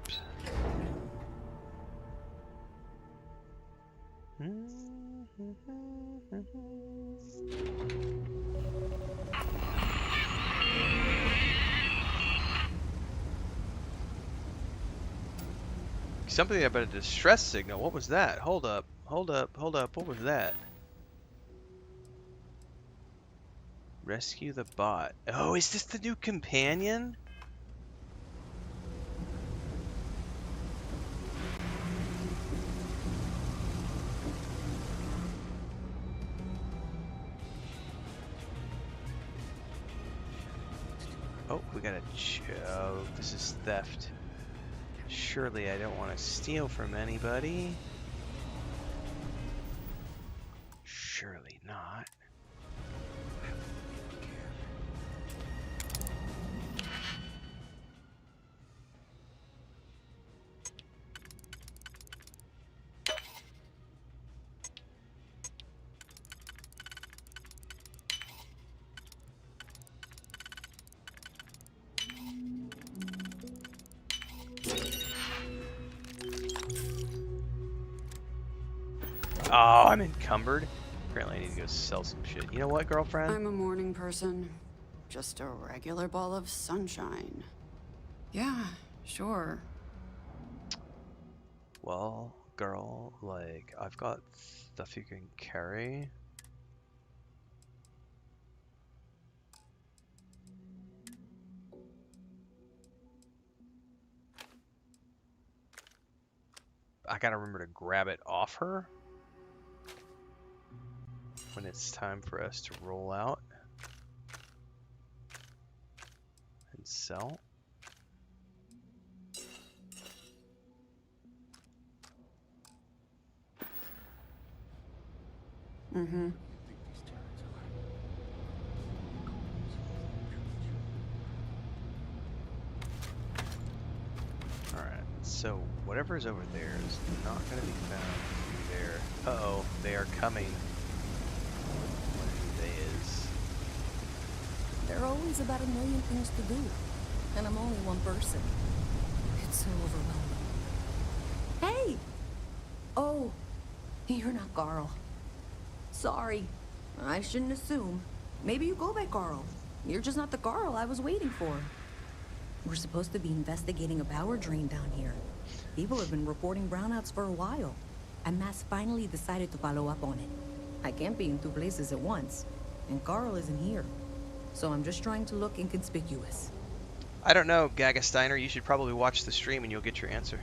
Something about a distress signal. What was that? Hold up. Hold up. Hold up. What was that? Rescue the bot. Oh, is this the new companion? Oh, we got a... Oh, this is theft. Surely I don't want to steal from anybody. Surely not. Oh, I'm encumbered. Apparently I need to go sell some shit. You know what, girlfriend? I'm a morning person. Just a regular ball of sunshine. Yeah, sure. Well, girl, like, I've got stuff you can carry. I gotta remember to grab it off her when it's time for us to roll out and sell. Mm-hmm. Alright, so whatever's over there is not going to be found through there. Uh-oh, they are coming. always about a million things to do. And I'm only one person. It's so overwhelming. Hey! Oh, you're not Carl. Sorry. I shouldn't assume. Maybe you go by Carl. You're just not the Carl I was waiting for. We're supposed to be investigating a power drain down here. People have been reporting brownouts for a while. And Mass finally decided to follow up on it. I can't be in two places at once. And Carl isn't here. So I'm just trying to look inconspicuous. I don't know, Gaga Steiner. You should probably watch the stream and you'll get your answer.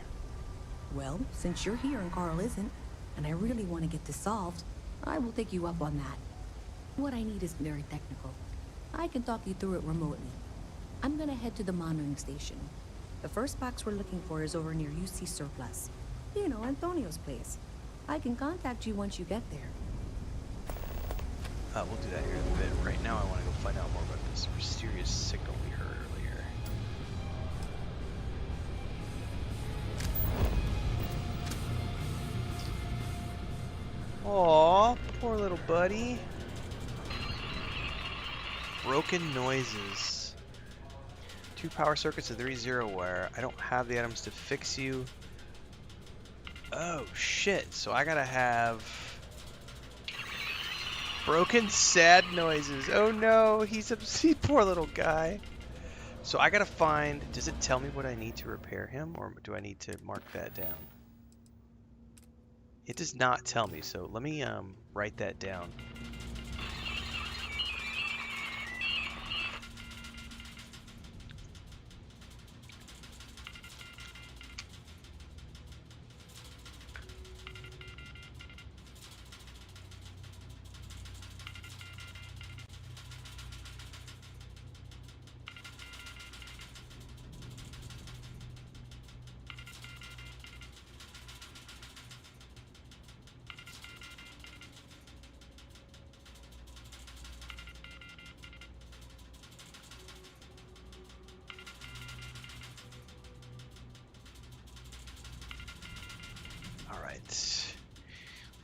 Well, since you're here and Carl isn't, and I really want to get this solved, I will take you up on that. What I need is very technical. I can talk you through it remotely. I'm gonna head to the monitoring station. The first box we're looking for is over near UC Surplus. You know, Antonio's place. I can contact you once you get there. We'll do that here in a bit. Right now I want to go find out more about this mysterious signal we heard earlier. Aw, poor little buddy. Broken noises. 2 power circuits and 3 zero wire. I don't have the items to fix you. Oh shit, so I gotta have broken sad noises. Oh no, he's a poor little guy. So I gotta find, does it tell me what I need to repair him, or do I need to mark that down? It does not tell me, so let me write that down.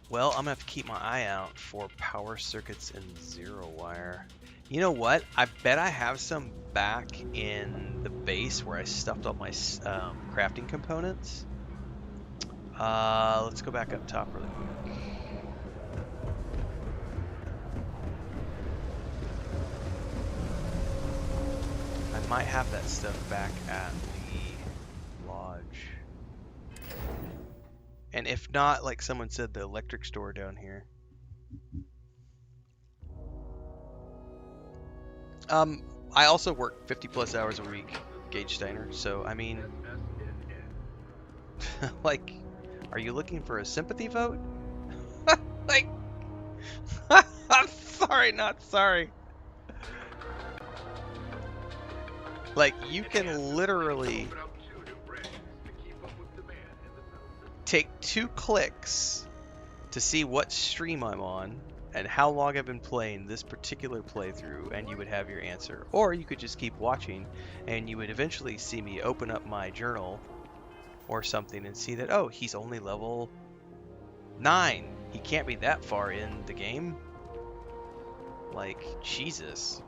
Well, I'm gonna have to keep my eye out for power circuits and zero wire. You know what? I bet I have some back in the base where I stuffed all my crafting components. Let's go back up top really quick. I might have that stuff back at the lodge. And if not, like someone said, the electric store down here. I also work 50 plus hours a week, Gage Steiner, so I mean, like, are you looking for a sympathy vote? Like, I'm sorry, not sorry. Like, you can literally take 2 clicks to see what stream I'm on and how long I've been playing this particular playthrough, and you would have your answer. Or you could just keep watching and you would eventually see me open up my journal or something and see that, oh, he's only level 9. He can't be that far in the game. Like, Jesus.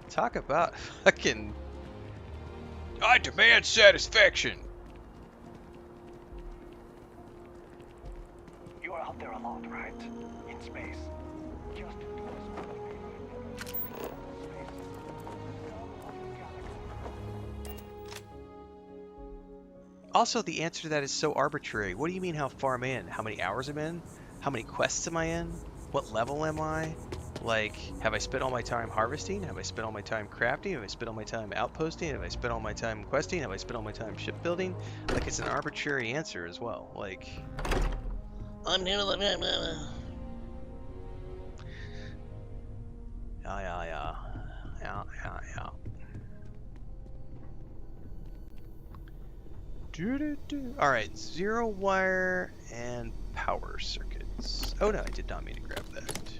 Talk about fucking... I demand satisfaction! You are out there a lot, right? In space. Just do Also, the answer to that is so arbitrary. What do you mean how far am I in? How many hours am I in? How many quests am I in? What level am I? Like, have I spent all my time harvesting? Have I spent all my time crafting? Have I spent all my time outposting? Have I spent all my time questing? Have I spent all my time shipbuilding? Like, it's an arbitrary answer as well. Like, I'm new to the... Yeah. Alright, zero wire and power circuits. Oh no, I did not mean to grab that.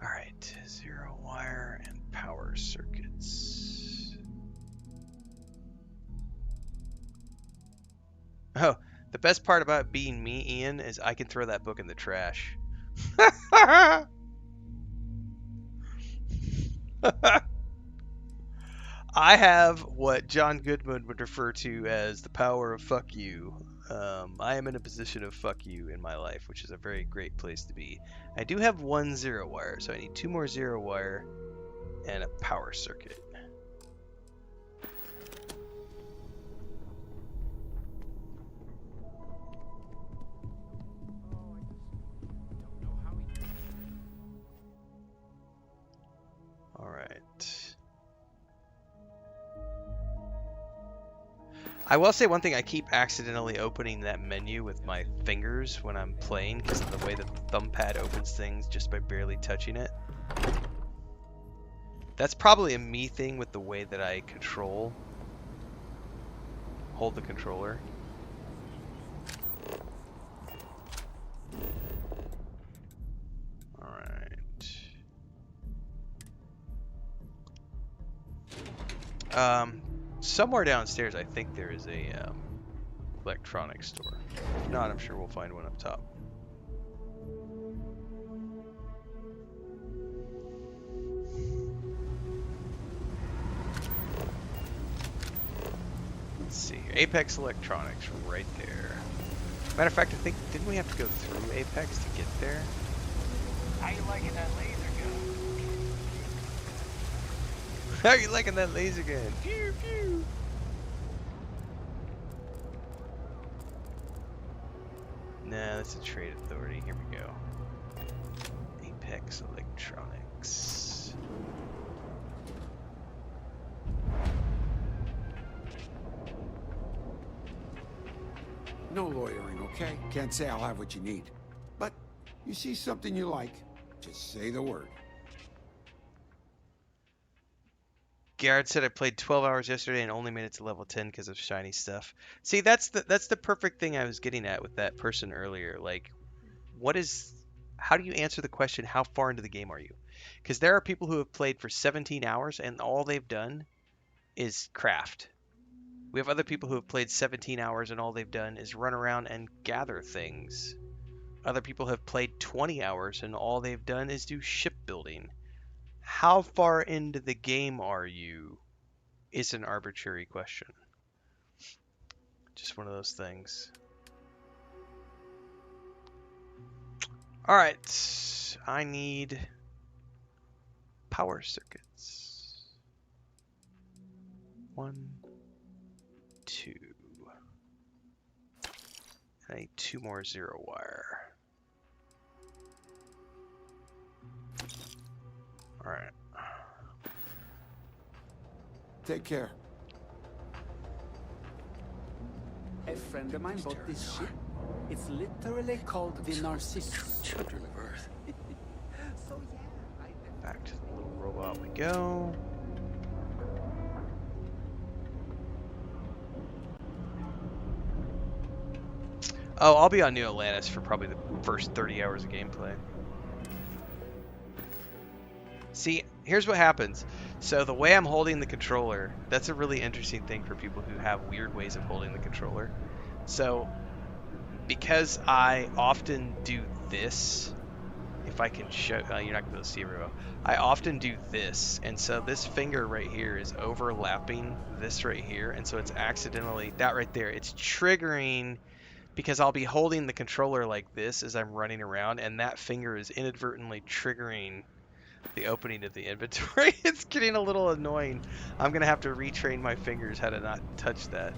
Alright, zero wire and power circuits. Oh, the best part about being me, Ian, is I can throw that book in the trash. I have what John Goodman would refer to as the power of fuck you. I am in a position of fuck you in my life, which is a very great place to be. I do have 1 0 wire, so I need 2 more 0 wire and a power circuit. Alright. I will say one thing, I keep accidentally opening that menu with my fingers when I'm playing because of the way the thumb pad opens things just by barely touching it. That's probably a me thing with the way that I hold the controller. Alright. Somewhere downstairs I think there is a electronics store. If not, I'm sure we'll find one up top. Let's see here. Apex Electronics right there. Matter of fact, I think, didn't we have to go through Apex to get there? How you liking that laser gun? How are you liking that laser gun? Pew, pew. Nah, that's a trade authority. Here we go. Apex Electronics. No lawyering, okay? Can't say I'll have what you need. But you see something you like, just say the word. Garrett said I played 12 hours yesterday and only made it to level 10 because of shiny stuff. See, that's the perfect thing I was getting at with that person earlier. Like, how do you answer the question, how far into the game are you? Because there are people who have played for 17 hours and all they've done is craft. We have other people who have played 17 hours and all they've done is run around and gather things. Other people have played 20 hours and all they've done is do shipbuilding. How far into the game are you is an arbitrary question. Just one of those things. Alright, I need power circuits. 1, 2. I need 2 more 0 wire. Alright. Take care. A friend of mine bought this ship. It's literally called the Narcissus. Children of Earth. So yeah, Back to the little robot we go. Oh, I'll be on New Atlantis for probably the first 30 hours of gameplay. See, here's what happens. So the way I'm holding the controller, that's a really interesting thing for people who have weird ways of holding the controller. So, because I often do this, if I can show, you're not going to be able to see it very well. I often do this, and so this finger right here is overlapping this right here, and so it's accidentally, that right there, it's triggering, because I'll be holding the controller like this as I'm running around, and that finger is inadvertently triggering the opening of the inventory. It's getting a little annoying. I'm gonna have to retrain my fingers how to not touch that.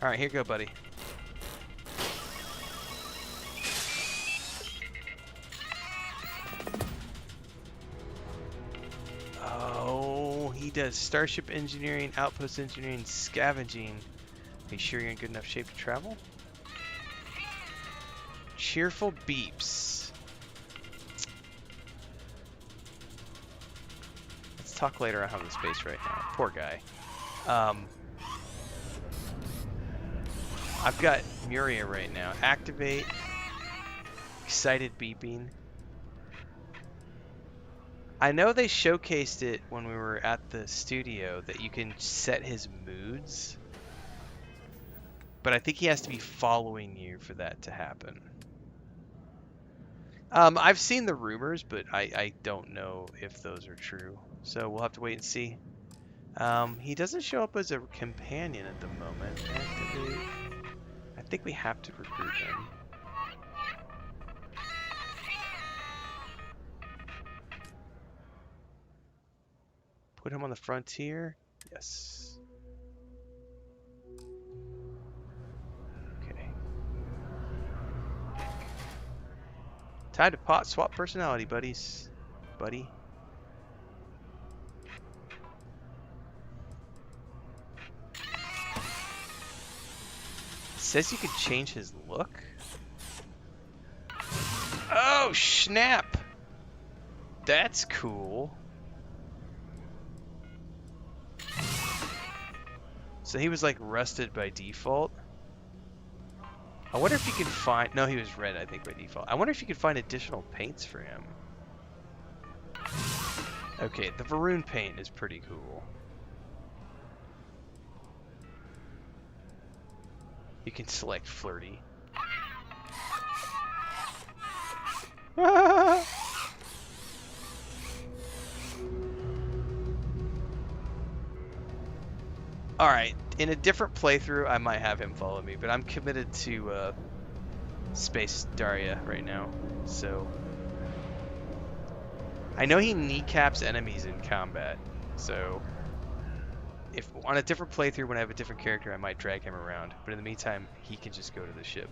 Alright, here you go, buddy. Oh, he does starship engineering, outpost engineering, scavenging. Are you sure you're in good enough shape to travel? Cheerful beeps. Let's talk later on how the space right now. Poor guy. I've got Muria right now. Activate. Excited beeping. I know they showcased it when we were at the studio that you can set his moods. But I think he has to be following you for that to happen. I've seen the rumors, but I don't know if those are true. So we'll have to wait and see. He doesn't show up as a companion at the moment. Activate. I think we have to recruit him. Put him on the frontier. Yes. Okay. Time to pot swap personality, buddies. Buddy. Says you can change his look. Oh, snap! That's cool. So he was like rusted by default. I wonder if you can find... No, he was red, I think, by default. I wonder if you could find additional paints for him. Okay, the Varun paint is pretty cool. You can select flirty. Alright, in a different playthrough, I might have him follow me, but I'm committed to Space Daria right now, so... I know he kneecaps enemies in combat, so... If on a different playthrough, when I have a different character, I might drag him around, but in the meantime, he can just go to the ship.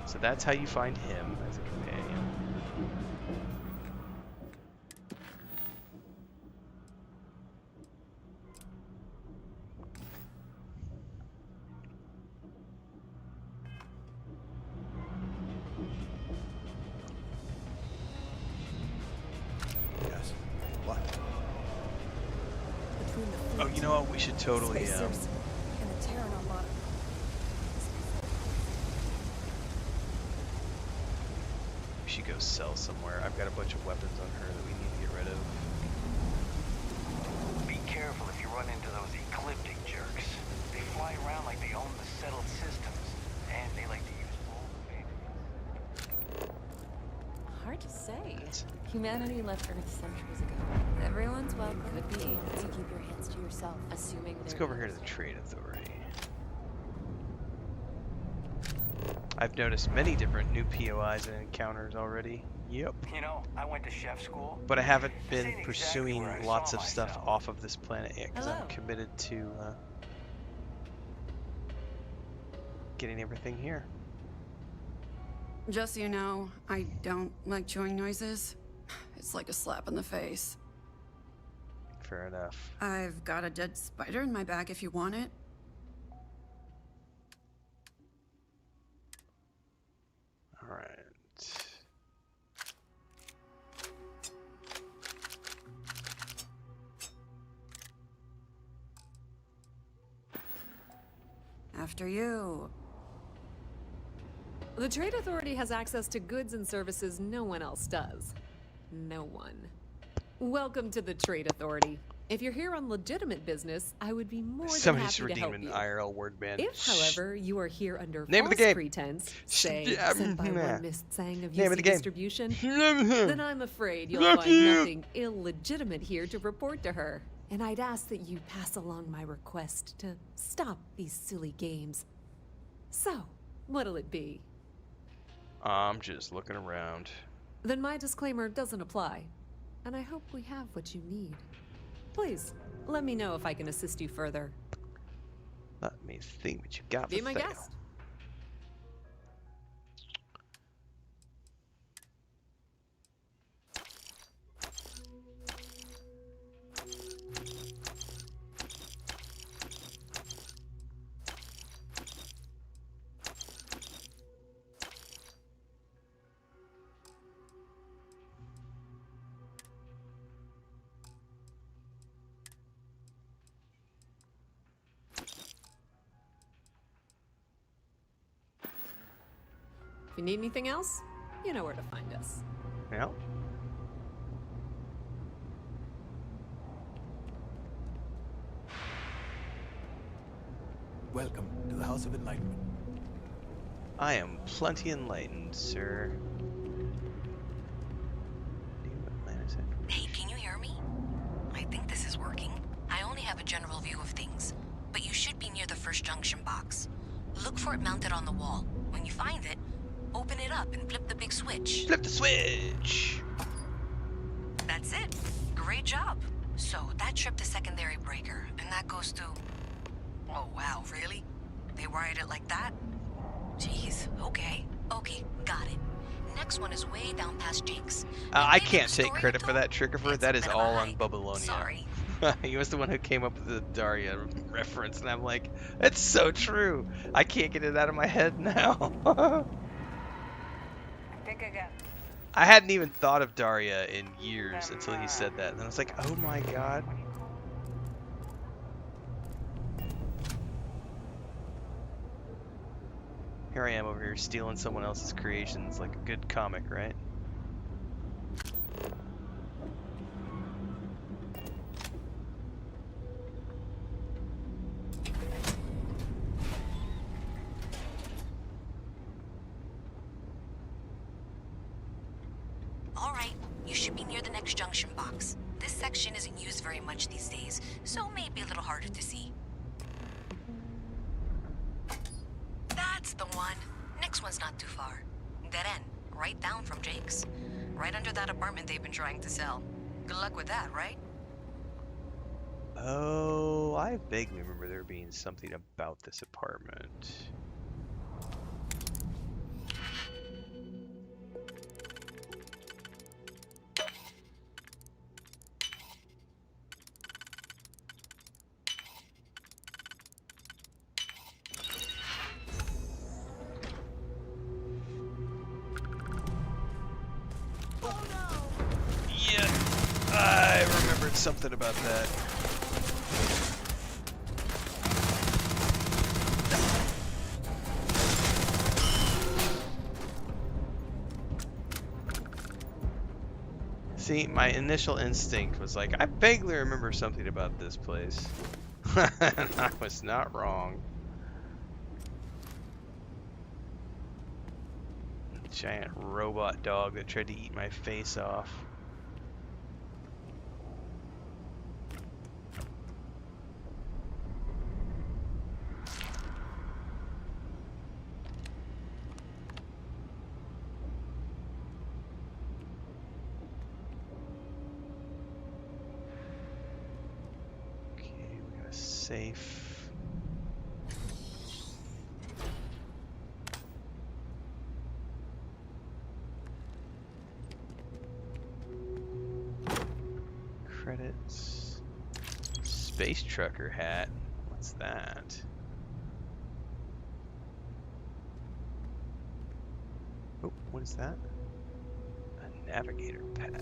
So that's how you find him as a companion. Yes. What? Oh, you know what? We should totally. We should go sell somewhere. I've got a bunch of weapons on her that we need to get rid of. Be careful if you run into those ecliptic jerks. They fly around like they own the settled systems, and they like to use old abandoned. Hard to say. Humanity left Earth centuries ago. Everyone's welcome. Could be to keep your hands to yourself, assuming. Let's go over here to the Trade Authority. I've noticed many different new POIs and encounters already. Yep. You know, I went to chef school. But I haven't been pursuing lots of stuff off of this planet yet because I'm committed to getting everything here. Just so you know, I don't like chewing noises. It's like a slap in the face. Fair enough. I've got a dead spider in my bag if you want it. Alright. After you. The Trade Authority has access to goods and services no one else does. No one. Welcome to the Trade Authority. If you're here on legitimate business, I would be more than Somebody's happy to help redeeming you. IRL word ban. If, however, you are here under Name false of the game. pretense, say, sent by one Miss Tsang of Name of UC the game. Distribution, then I'm afraid you'll find nothing illegitimate here to report to her. And I'd ask that you pass along my request to stop these silly games. So, what'll it be? I'm just looking around. Then my disclaimer doesn't apply. And I hope we have what you need. Please, let me know if I can assist you further. Let me think what you got. Be for my sale. guest. If you need anything else, you know where to find us. Yeah. Welcome to the House of Enlightenment. I am plenty enlightened, sir. Hey, can you hear me? I think this is working. I only have a general view of things, but you should be near the first junction box. Look for it mounted on the wall. When you find it, open it up and flip the big switch. Flip the switch! That's it. Great job. So that tripped the secondary breaker, and that goes to... Oh, wow, really? They wired it like that? Jeez, okay. Okay, got it. Next one is way down past Jake's. I can't take credit for that, Triggerford. That is all on Bubalonia. Sorry. He was the one who came up with the Daria reference, and I'm like, it's so true. I can't get it out of my head now. I think I got... I hadn't even thought of Daria in years until he said that, and I was like, oh my god. Here I am over here stealing someone else's creations like a good comic, right? All right, you should be near the next junction box. This section isn't used very much these days, so may be a little harder to see. That's the one. Next one's not too far. Dead end, right down from Jake's. Right under that apartment they've been trying to sell. Good luck with that, right? Oh, I vaguely remember there being something about this apartment. Something about that. See, my initial instinct was like, I vaguely remember something about this place. And I was not wrong. Giant robot dog that tried to eat my face off. Safe. Credits. Space trucker hat. What's that? Oh, what is that? A navigator pack.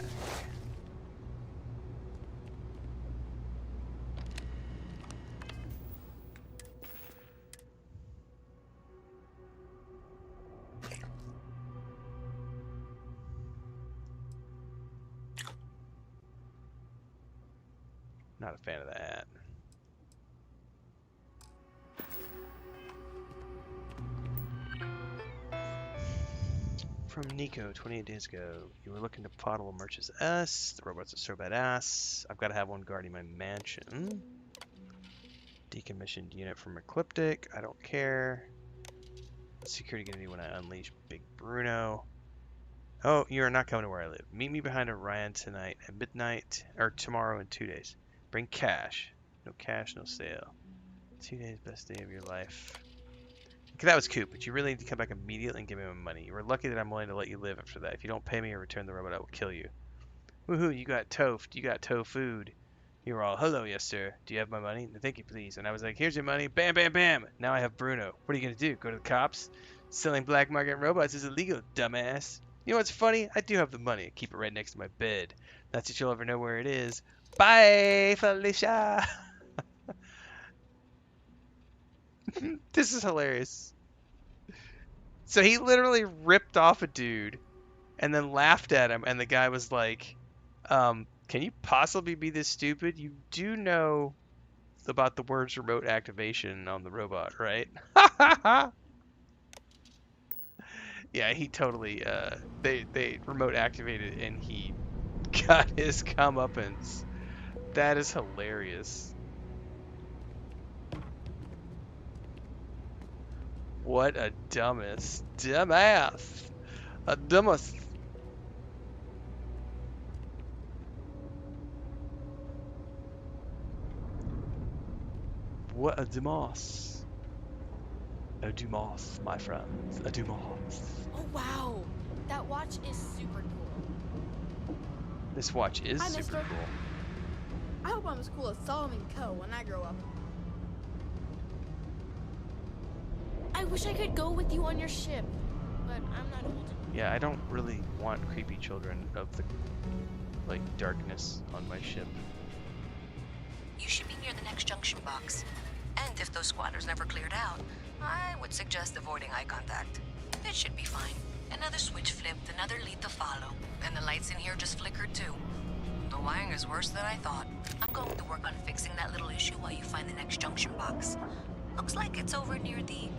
Not a fan of that. From Nico, 28 days ago. You were looking to potable merch as us. The robots are so badass. I've got to have one guarding my mansion. Decommissioned unit from Ecliptic. I don't care. What's security gonna do when I unleash Big Bruno? Oh, you are not coming to where I live. Meet me behind Orion tonight at midnight, or tomorrow in 2 days. Bring cash. No cash, no sale. 2 days, best day of your life. Okay, that was cute, but you really need to come back immediately and give me my money. You were lucky that I'm willing to let you live after that. If you don't pay me or return the robot, I will kill you. Woohoo, you got toast. You got food. You were all, hello, yes, sir. Do you have my money? No, thank you, please. And I was like, here's your money. Bam, bam, bam. Now I have Bruno. What are you going to do? Go to the cops? Selling black market robots is illegal, dumbass. You know what's funny? I do have the money. I keep it right next to my bed. Not that you'll ever know where it is. Bye, Felicia. This is hilarious. So he literally ripped off a dude and then laughed at him, and the guy was like, can you possibly be this stupid? You do know about the words remote activation on the robot, right? Yeah, he totally they remote activated and he got his comeuppance. That is hilarious. What a dumbass. A dumbass. What a dumbass. A dumbass, my friends. A dumbass. Oh wow, that watch is super cool. This watch is Hi, super mister. cool. I hope I'm as cool as Solomon Coe when I grow up. I wish I could go with you on your ship, but I'm not old enough. Yeah, I don't really want creepy children of the, like, darkness on my ship. You should be near the next junction box. And if those squatters never cleared out, I would suggest avoiding eye contact. It should be fine. Another switch flipped, another lead to follow. And the lights in here just flickered too. The wiring is worse than I thought. I'm going to work on fixing that little issue while you find the next junction box. Looks like it's over near the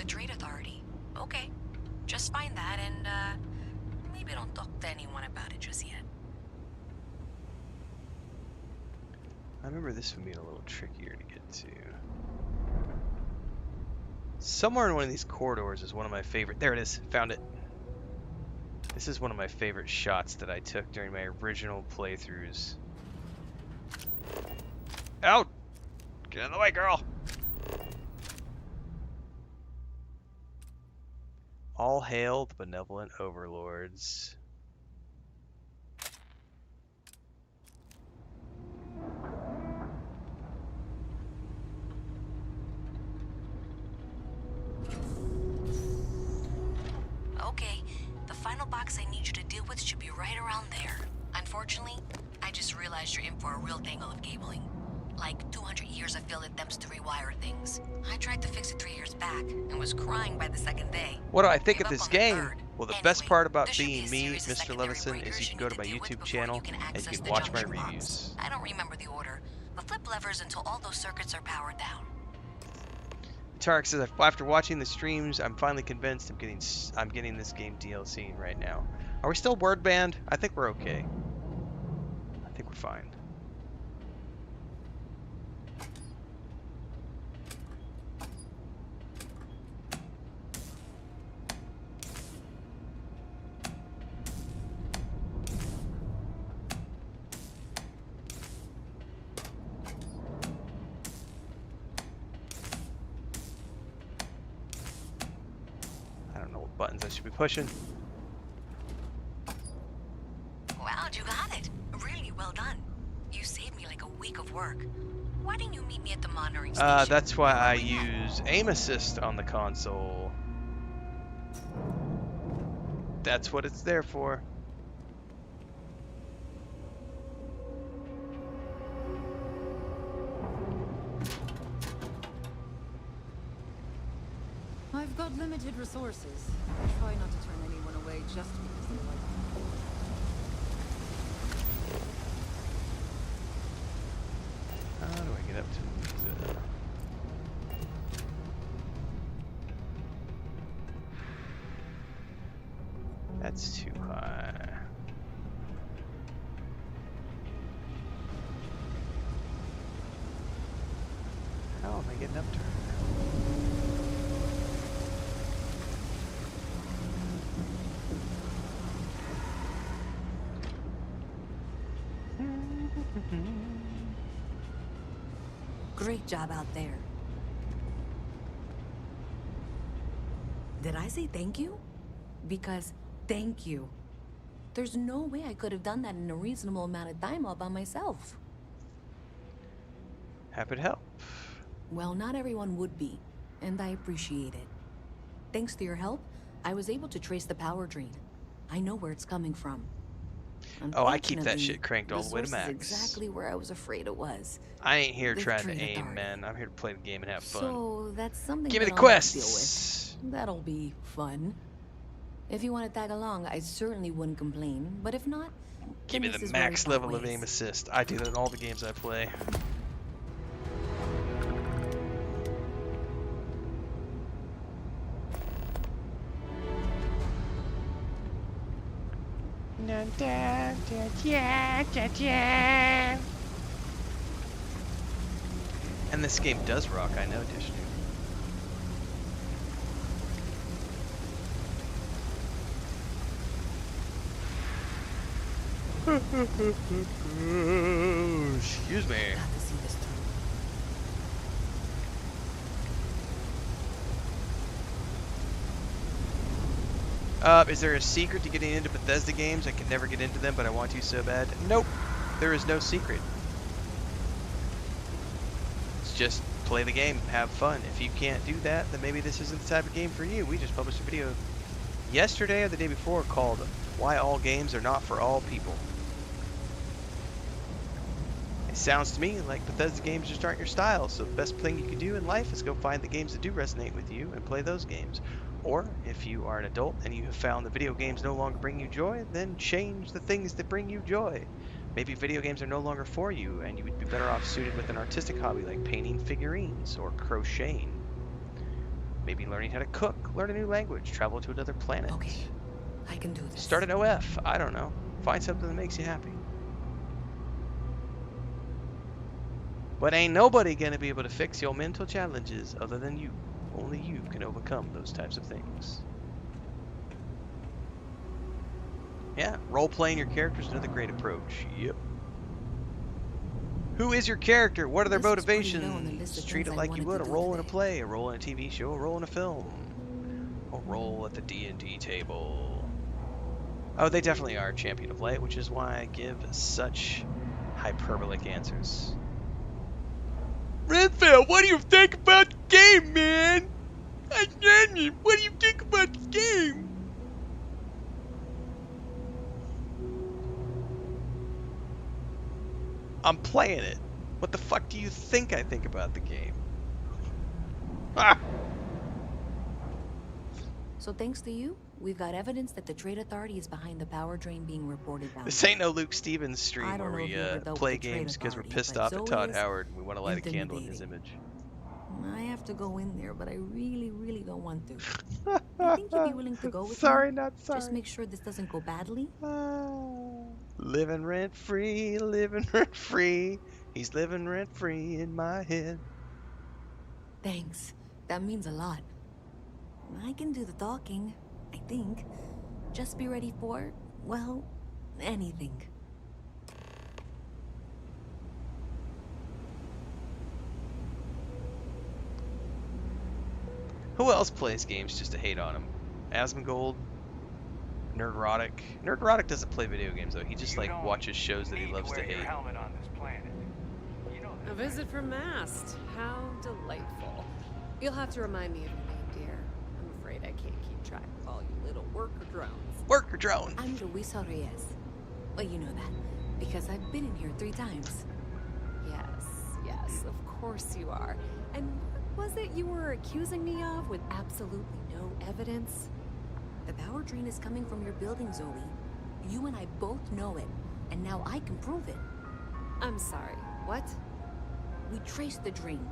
Trade Authority. Okay. Just find that and, maybe don't talk to anyone about it just yet. I remember this one being a little trickier to get to. Somewhere in one of these corridors is one of my favorite. There it is. Found it. This is one of my favorite shots that I took during my original playthroughs. Out! Get out of the way, girl! All hail the benevolent overlords. Okay, the final box I need you to deal with should be right around there. Unfortunately, I just realized you're in for a real tangle of cabling. Like 200 years of failed attempts to rewire things. I tried to fix it 3 years back and was crying by the second day. What do I think of this game? Well, the best part about being me, Mr. Levison, is you can go to my YouTube channel and you can watch my reviews. I don't remember the order, but flip levers until all those circuits are powered down. Tarek says, after watching the streams, I'm finally convinced I'm getting this game DLC right now. Are we still word banned? I think we're okay. I think we're fine. Buttons I should be pushing. Wow, you got it. Really well done. You saved me like a week of work. Why didn't you meet me at the monitoring station? That's why I use aim assist on the console. That's what it's there for. I've got limited resources. I try not to turn anyone away just because they like me. How do I get up to the... That's too high. How am I getting up to her? Great job out there. Did I say thank you? Because thank you. There's no way I could have done that in a reasonable amount of time all by myself. Happy to help. Well, not everyone would be, and I appreciate it. Thanks to your help, I was able to trace the power drain. I know where it's coming from. Oh, I keep that shit cranked all the way to max. Exactly where I was afraid it was. I ain't here trying to aim, man. I'm here to play the game and have fun. So that's something. Give me the I'll have to quests. deal with. That'll be fun. If you want to tag along, I certainly wouldn't complain. But if not, Give me the max level of aim assist. I do that in all the games I play. And this game does rock, I know, Dish. Excuse me. Is there a secret to getting into Bethesda games? I can never get into them, but I want to so bad. Nope. There is no secret. It's just play the game, have fun. If you can't do that, then maybe this isn't the type of game for you. We just published a video yesterday or the day before called Why All Games Are Not For All People. It sounds to me like Bethesda games just aren't your style, so the best thing you can do in life is go find the games that do resonate with you and play those games. Or, if you are an adult and you have found that video games no longer bring you joy, then change the things that bring you joy. Maybe video games are no longer for you, and you would be better off suited with an artistic hobby like painting figurines or crocheting. Maybe learning how to cook, learn a new language, travel to another planet. Okay, I can do this. Start an OF, I don't know. Find something that makes you happy. But ain't nobody gonna be able to fix your mental challenges other than you. Only you can overcome those types of things. Yeah, role-playing your character is another great approach. Yep. Who is your character? What are their motivations? Treat it like you would a role in a play, a role in a TV show, a role in a film, a role at the D&D table. Oh, they definitely are a champion of light, which is why I give such hyperbolic answers. Renfail, what do you think about the game, man? What do you think about the game? I'm playing it. What the fuck do you think I think about the game? Ah! So thanks to you, we've got evidence that the Trade Authority is behind the power drain being reported down. This ain't no Luke Stevens stream where we play games because we're pissed off at Todd Howard and we want to light a candle in his image. I have to go in there, but I really, really don't want to. I think you'd be willing to go with me? Sorry, not sorry. Just make sure this doesn't go badly. Living rent free, living rent free. He's living rent free in my head. Thanks. That means a lot. I can do the talking, I think. Just be ready for, well, anything. Who else plays games just to hate on him? Asmongold? Nerdrotic? Nerdrotic doesn't play video games though. He just like watches shows that he loves to hate. A visit from Mast. How delightful. You'll have to remind me of your name, dear. I'm afraid I can't keep track of all you little worker drones. Worker drone! I'm Luisa Reyes. Well, you know that, because I've been in here 3 times. Yes, of course you are. And what was it you were accusing me of with absolutely no evidence? The power drain is coming from your building, Zoe. You and I both know it, and now I can prove it. I'm sorry, what? We traced the drain,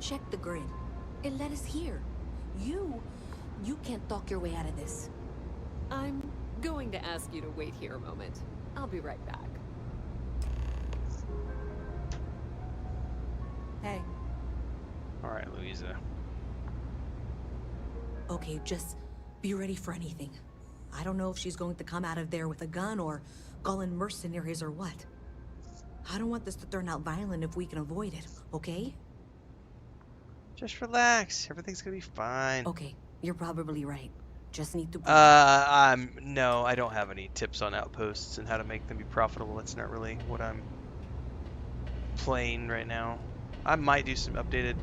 checked the grid. It led us here. You can't talk your way out of this. I'm going to ask you to wait here a moment. I'll be right back. Hey. Alright, Louisa. Okay, just be ready for anything. I don't know if she's going to come out of there with a gun or call in mercenaries or what. I don't want this to turn out violent if we can avoid it, okay? Just relax. Everything's gonna be fine. Okay, you're probably right. Just need to... no, I don't have any tips on outposts and how to make them be profitable. That's not really what I'm playing right now. I might do some updated...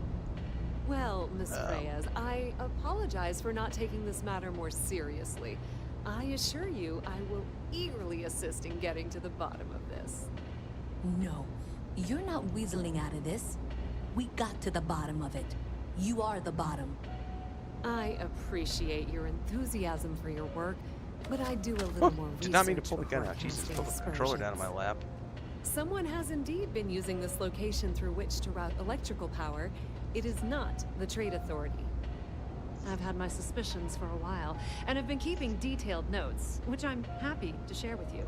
Well, Miss Reyes, I apologize for not taking this matter more seriously. I assure you I will eagerly assist in getting to the bottom of this. No, you're not weaseling out of this. We got to the bottom of it. You are the bottom. I appreciate your enthusiasm for your work, but I do a little Whew, more did not mean to research pull the gun before out. Jesus, casting pulled the controller down on my aspersions. lap. Someone has indeed been using this location through which to route electrical power. It is not the Trade Authority. I've had my suspicions for a while, and have been keeping detailed notes, which I'm happy to share with you.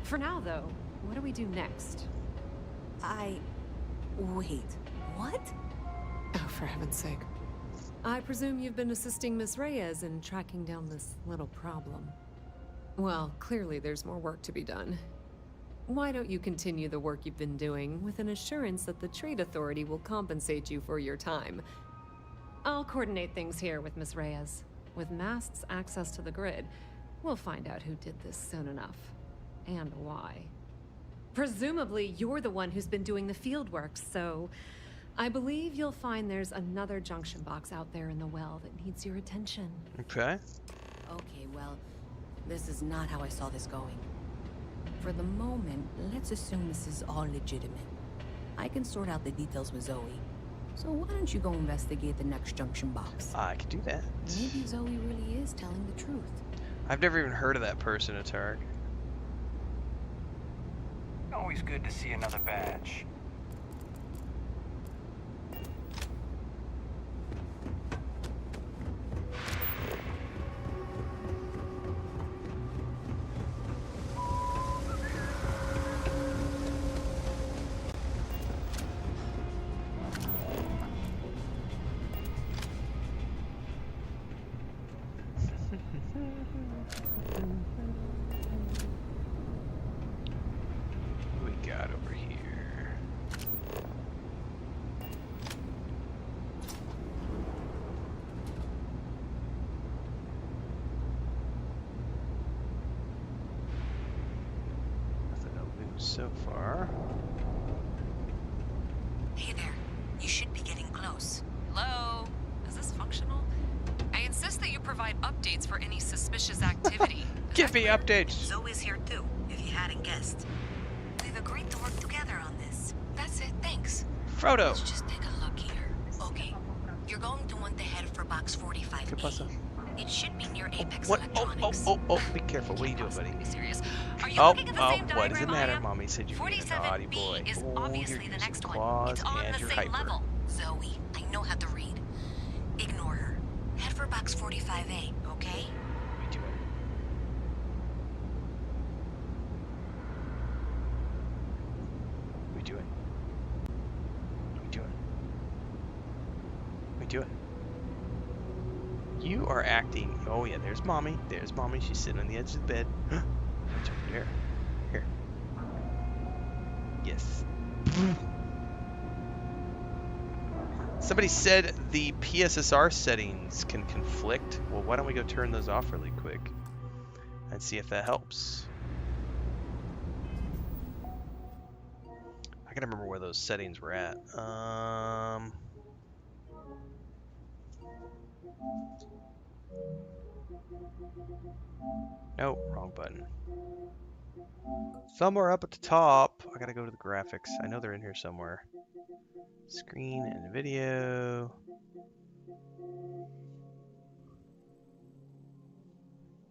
For now, though, what do we do next? Wait, what? Oh, for heaven's sake. I presume you've been assisting Miss Reyes in tracking down this little problem. Well, clearly there's more work to be done. Why don't you continue the work you've been doing with an assurance that the Trade Authority will compensate you for your time? I'll coordinate things here with Miss Reyes. With Mast's access to the grid, we'll find out who did this soon enough. And why. Presumably, you're the one who's been doing the field work, so I believe you'll find there's another junction box out there in the well that needs your attention. Okay. Okay, well, this is not how I saw this going. For the moment, let's assume this is all legitimate. I can sort out the details with Zoe. So why don't you go investigate the next junction box? I could do that. Maybe Zoe really is telling the truth. I've never even heard of that person, Atark. Always good to see another badge. What we got over here? Nothing to lose so far. Hey there. You should be getting close. Hello? Is this functional? I insist that you provide updates for any suspicious activity. Give me updates. Zoe's here too, if you hadn't guessed. We've agreed to work together on this. That's it, thanks. Frodo. Let's just take a look here. Okay. You're going to want to head for box 45. ¿Qué pasa? It should be near Apex What? Electronics. Oh, be careful. What are you doing, buddy? Be serious. Are you Oh, looking at the same what does it diagram I matter? am? Mommy said you're being a naughty boy. 47B is Oh, obviously you're the using next one. claws It's on and the you're same hyper. level. Zoe, I know how to read. Ignore her. Head for box 45A, okay? We do it. We do it. We do it. We do it. You are acting. Oh yeah, there's mommy. There's mommy. She's sitting on the edge of the bed. It's over there. Here. Yes. Somebody said the PSSR settings can conflict. Well, why don't we go turn those off really quick and see if that helps. I gotta remember where those settings were at. Nope, wrong button. Somewhere up at the top. I gotta go to the graphics. I know they're in here somewhere. Screen and video.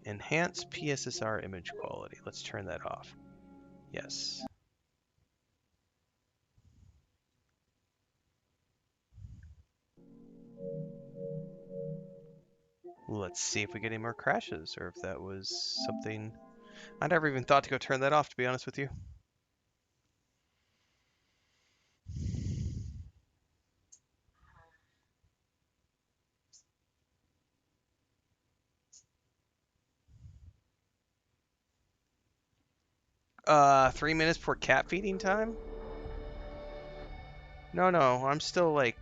Enhance PSSR image quality. Let's turn that off. Yes. Let's see if we get any more crashes or if that was something. I never even thought to go turn that off, to be honest with you. Uh, 3 minutes for cat feeding time? No, I'm still like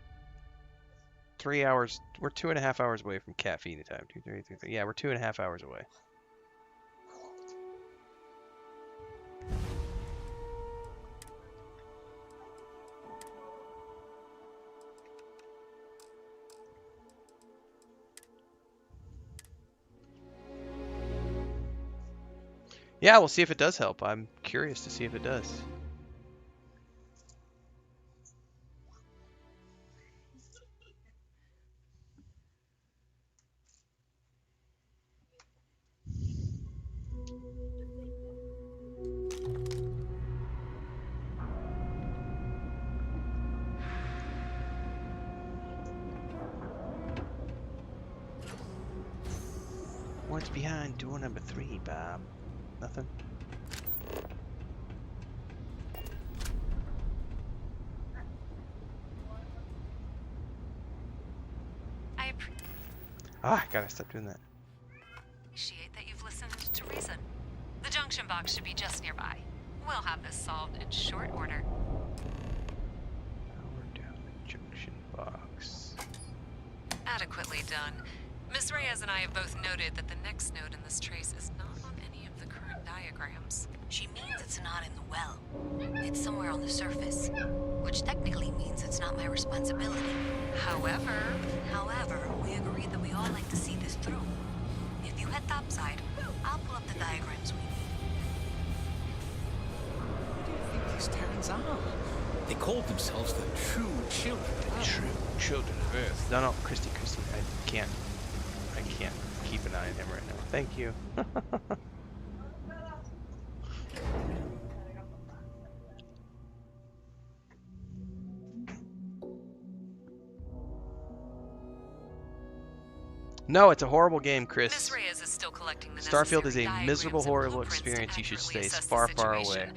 3 hours. We're 2.5 hours away from cat feeding time. 2, 3, 3, 3. Yeah, we're 2.5 hours away. Yeah, we'll see if it does help. I'm curious to see if it does. What's behind door number 3, Bob? Nothing? I gotta stop doing that. Appreciate that you've listened to reason. The junction box should be just nearby. We'll have this solved in short order. Power down the junction box. Adequately done. Miss Reyes and I have both noted that the next node in this trace is not on any of the current diagrams. She means it's not in the well. It's somewhere on the surface, which technically means it's not my responsibility. However, we agreed that we all like to see this through. If you head topside, I'll pull up the diagrams we need. Who do you think these Terrans are? They called themselves the True Children. True Children of Earth. No, Christy, I can't keep an eye on him right now. Thank you. No, it's a horrible game, Chris. Miss Reyes is still collecting the Starfield is a necessary miserable, diagrams and horrible blueprints to experience. You should accurately stay assess the far, far away. situation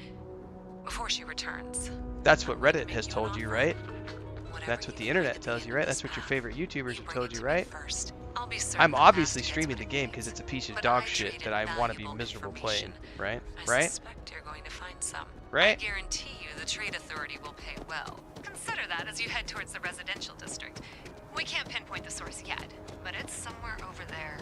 before she returns. That's what Reddit has told you, right? That's what the internet tells you, right? That's what your favorite YouTubers have told you, right? I'm obviously streaming the game because it's a piece of dog shit that I want to be miserable playing, right? I suspect you're going to find some. Right? I guarantee you the Trade Authority will pay well. Consider that as you head towards the residential district. We can't pinpoint the source yet, but it's somewhere over there.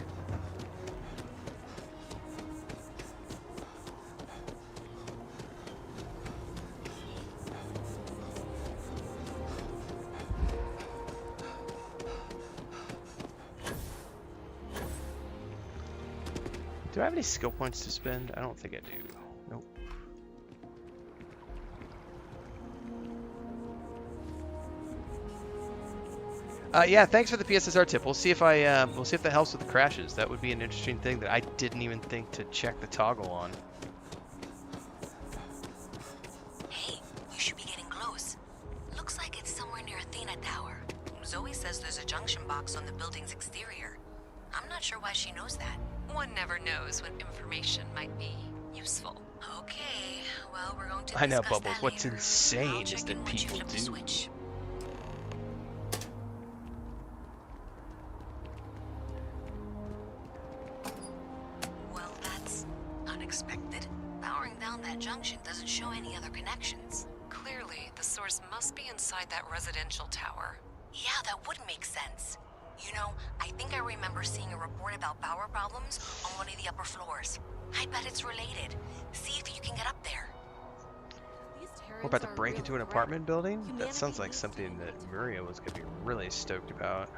Do I have any skill points to spend? I don't think I do. Nope. Yeah, thanks for the PSSR tip. We'll see if we'll see if that helps with the crashes. That would be an interesting thing that I didn't even think to check the toggle on. Hey, you should be getting close. Looks like it's somewhere near Athena Tower. Zoe says there's a junction box on the building's exterior. I'm not sure why she knows that. One never knows when information might be useful. Okay, well, we're going to I know, discuss Bubbles. that What's later. insane I'll is check that in once you people flip the do. switch. Well, that's unexpected. Powering down that junction doesn't show any other connections. Clearly, the source must be inside that residential tower. Yeah, that would make sense. You know, I think I remember seeing a report about power problems on one of the upper floors. I bet it's related. See if you can get up there. We're about to break into an apartment building? That sounds like something that Maria was going to be really stoked about.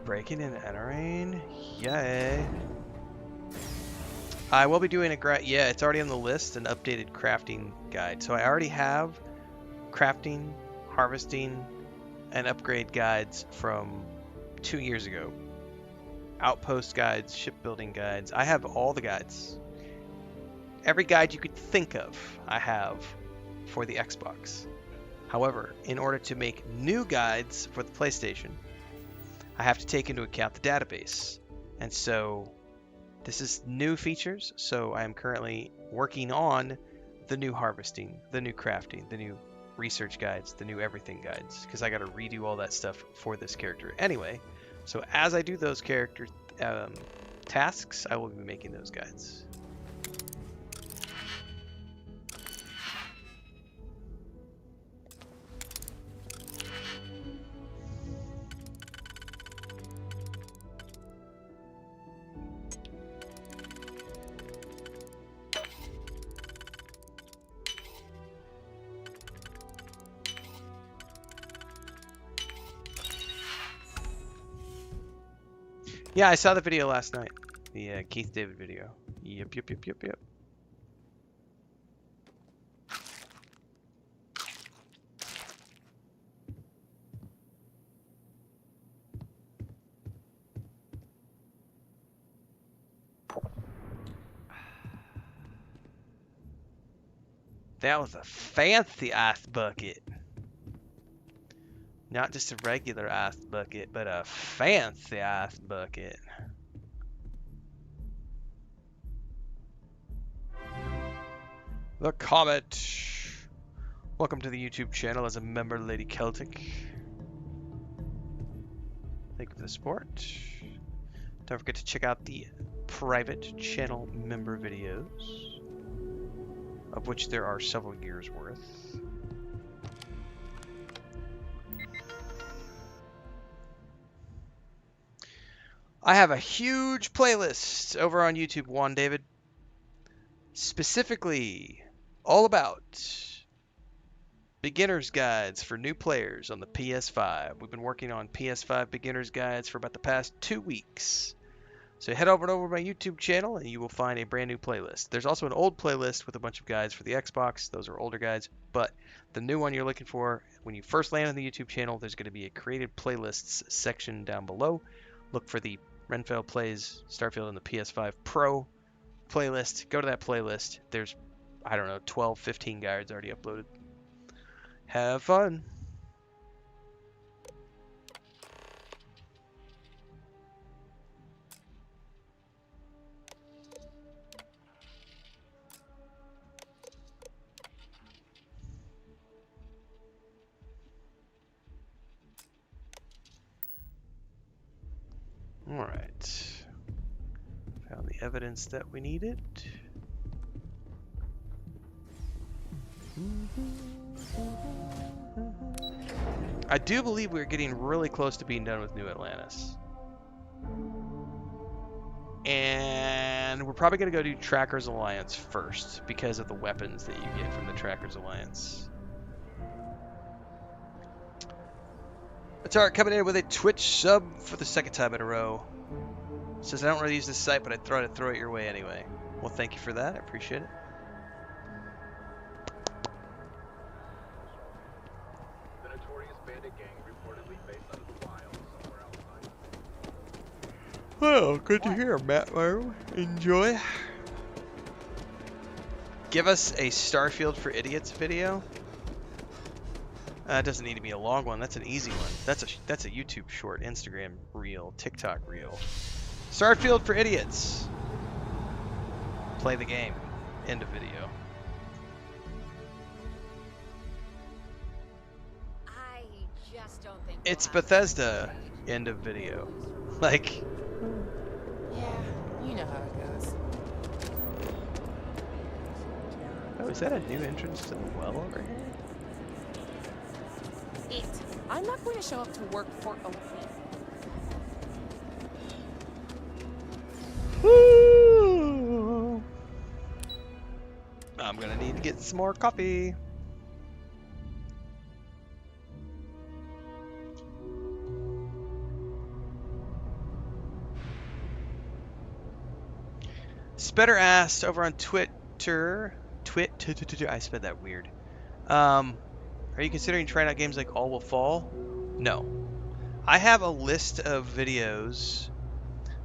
Breaking and entering? Yay. I will be doing yeah, it's already on the list, an updated crafting guide. So I already have crafting, harvesting, and upgrade guides from 2 years ago. Outpost guides, shipbuilding guides. I have all the guides. Every guide you could think of, I have for the Xbox. However, in order to make new guides for the PlayStation, I have to take into account the database. And so this is new features. So I am currently working on the new harvesting, the new crafting, the new research guides, the new everything guides, because I got to redo all that stuff for this character anyway. So as I do those character tasks, I will be making those guides. Yeah, I saw the video last night. The Keith David video. Yep. That was a fancy ice bucket. Not just a regular ice bucket, but a fancy ice bucket. The Comet. Welcome to the YouTube channel as a member, Lady Celtic. Thank you for the support. Don't forget to check out the private channel member videos, of which there are several years worth. I have a huge playlist over on YouTube, Juan David, specifically all about beginner's guides for new players on the PS5. We've been working on PS5 beginner's guides for about the past 2 weeks. So head over to my YouTube channel and you will find a brand new playlist. There's also an old playlist with a bunch of guides for the Xbox. Those are older guides, but the new one you're looking for, when you first land on the YouTube channel, there's going to be a created playlists section down below. Look for the Renfail Plays Starfield on the PS5 Pro playlist. Go to that playlist. There's, I don't know, 12, 15 guides already uploaded. Have fun. All right. Found the evidence that we needed. I do believe we're getting really close to being done with New Atlantis. And we're probably going to go do Trackers Alliance first because of the weapons that you get from the Trackers Alliance. Atara coming in with a Twitch sub for the second time in a row. Says, I don't really use this site, but I thought I'd throw it your way anyway. Well, thank you for that. I appreciate it. The notorious bandit gang reportedly based out of the wild somewhere outside. Well, good to hear, Matt. Enjoy. Give us a Starfield for Idiots video. It doesn't need to be a long one. That's an easy one. That's a YouTube short, Instagram reel, TikTok reel. Starfield for Idiots. Play the game. End of video. I just don't think It's Bethesda. End of video. Like. Yeah, you know how it goes. Oh, is that a new entrance to the well over here? I'm not going to show up to work for a week. Woo! I'm gonna need to get some more coffee. Spetter asked over on Twitter. I spelled that weird. Are you considering trying out games like All Will Fall? No. I have a list of videos.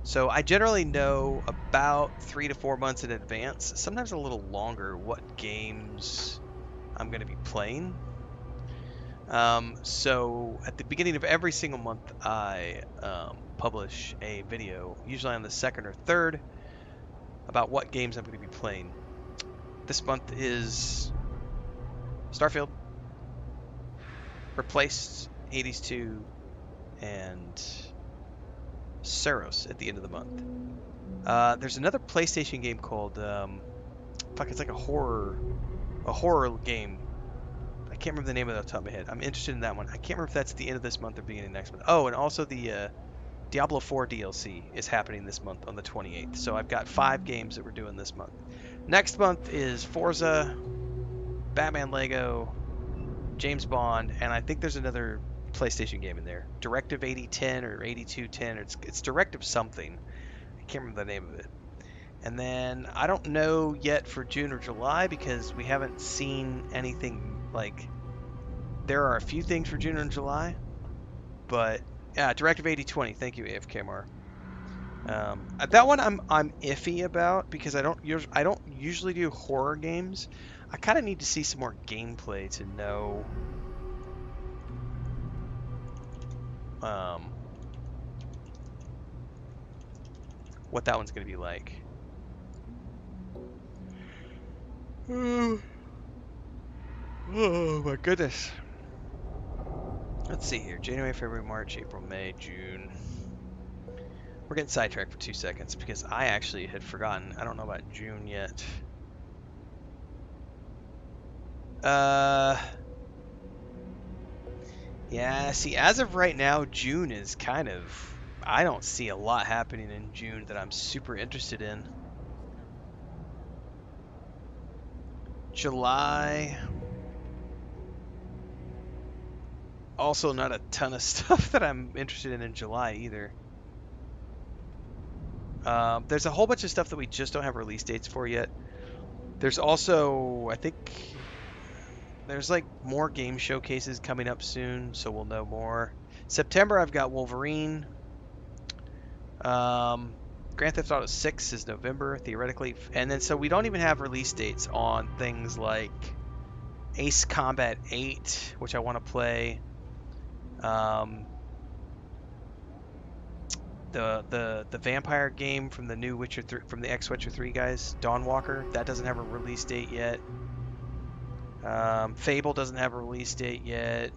So I generally know about 3 to 4 months in advance, sometimes a little longer, what games I'm going to be playing. So at the beginning of every single month, I publish a video, usually on the 2nd or 3rd, about what games I'm going to be playing. This month is Starfield, Replaced, Hades 2, and Saros at the end of the month. There's another PlayStation game called it's like a horror game. I can't remember the name of it off the top of my head. I'm interested in that one. I can't remember if that's the end of this month or beginning of next month. Oh, and also the Diablo 4 DLC is happening this month on the 28th. So I've got 5 games that we're doing this month. Next month is Forza, Batman Lego, James Bond, and I think there's another PlayStation game in there. Directive 8010 or 8210. It's Directive something. I can't remember the name of it. And then I don't know yet for June or July because we haven't seen anything. Like, there are a few things for June and July, but yeah, Directive 8020. Thank you, AFKMR. That one I'm iffy about because I don't usually do horror games. I kind of need to see some more gameplay to know what that one's going to be like. Oh my goodness. Let's see here. January, February, March, April, May, June. We're getting sidetracked for 2 seconds because I actually had forgotten. I don't know about June yet. Yeah, see, as of right now, June is kind of... I don't see a lot happening in June that I'm super interested in. July... Also not a ton of stuff that I'm interested in July either. There's a whole bunch of stuff that we just don't have release dates for yet. There's also, I think, there's like more game showcases coming up soon, so we'll know more. September, I've got Wolverine. Grand Theft Auto 6 is November, theoretically. And then, so we don't even have release dates on things like Ace Combat 8, which I want to play. The vampire game from the new Witcher 3, from the Witcher 3 guys, Dawnwalker, that doesn't have a release date yet. Fable doesn't have a release date yet.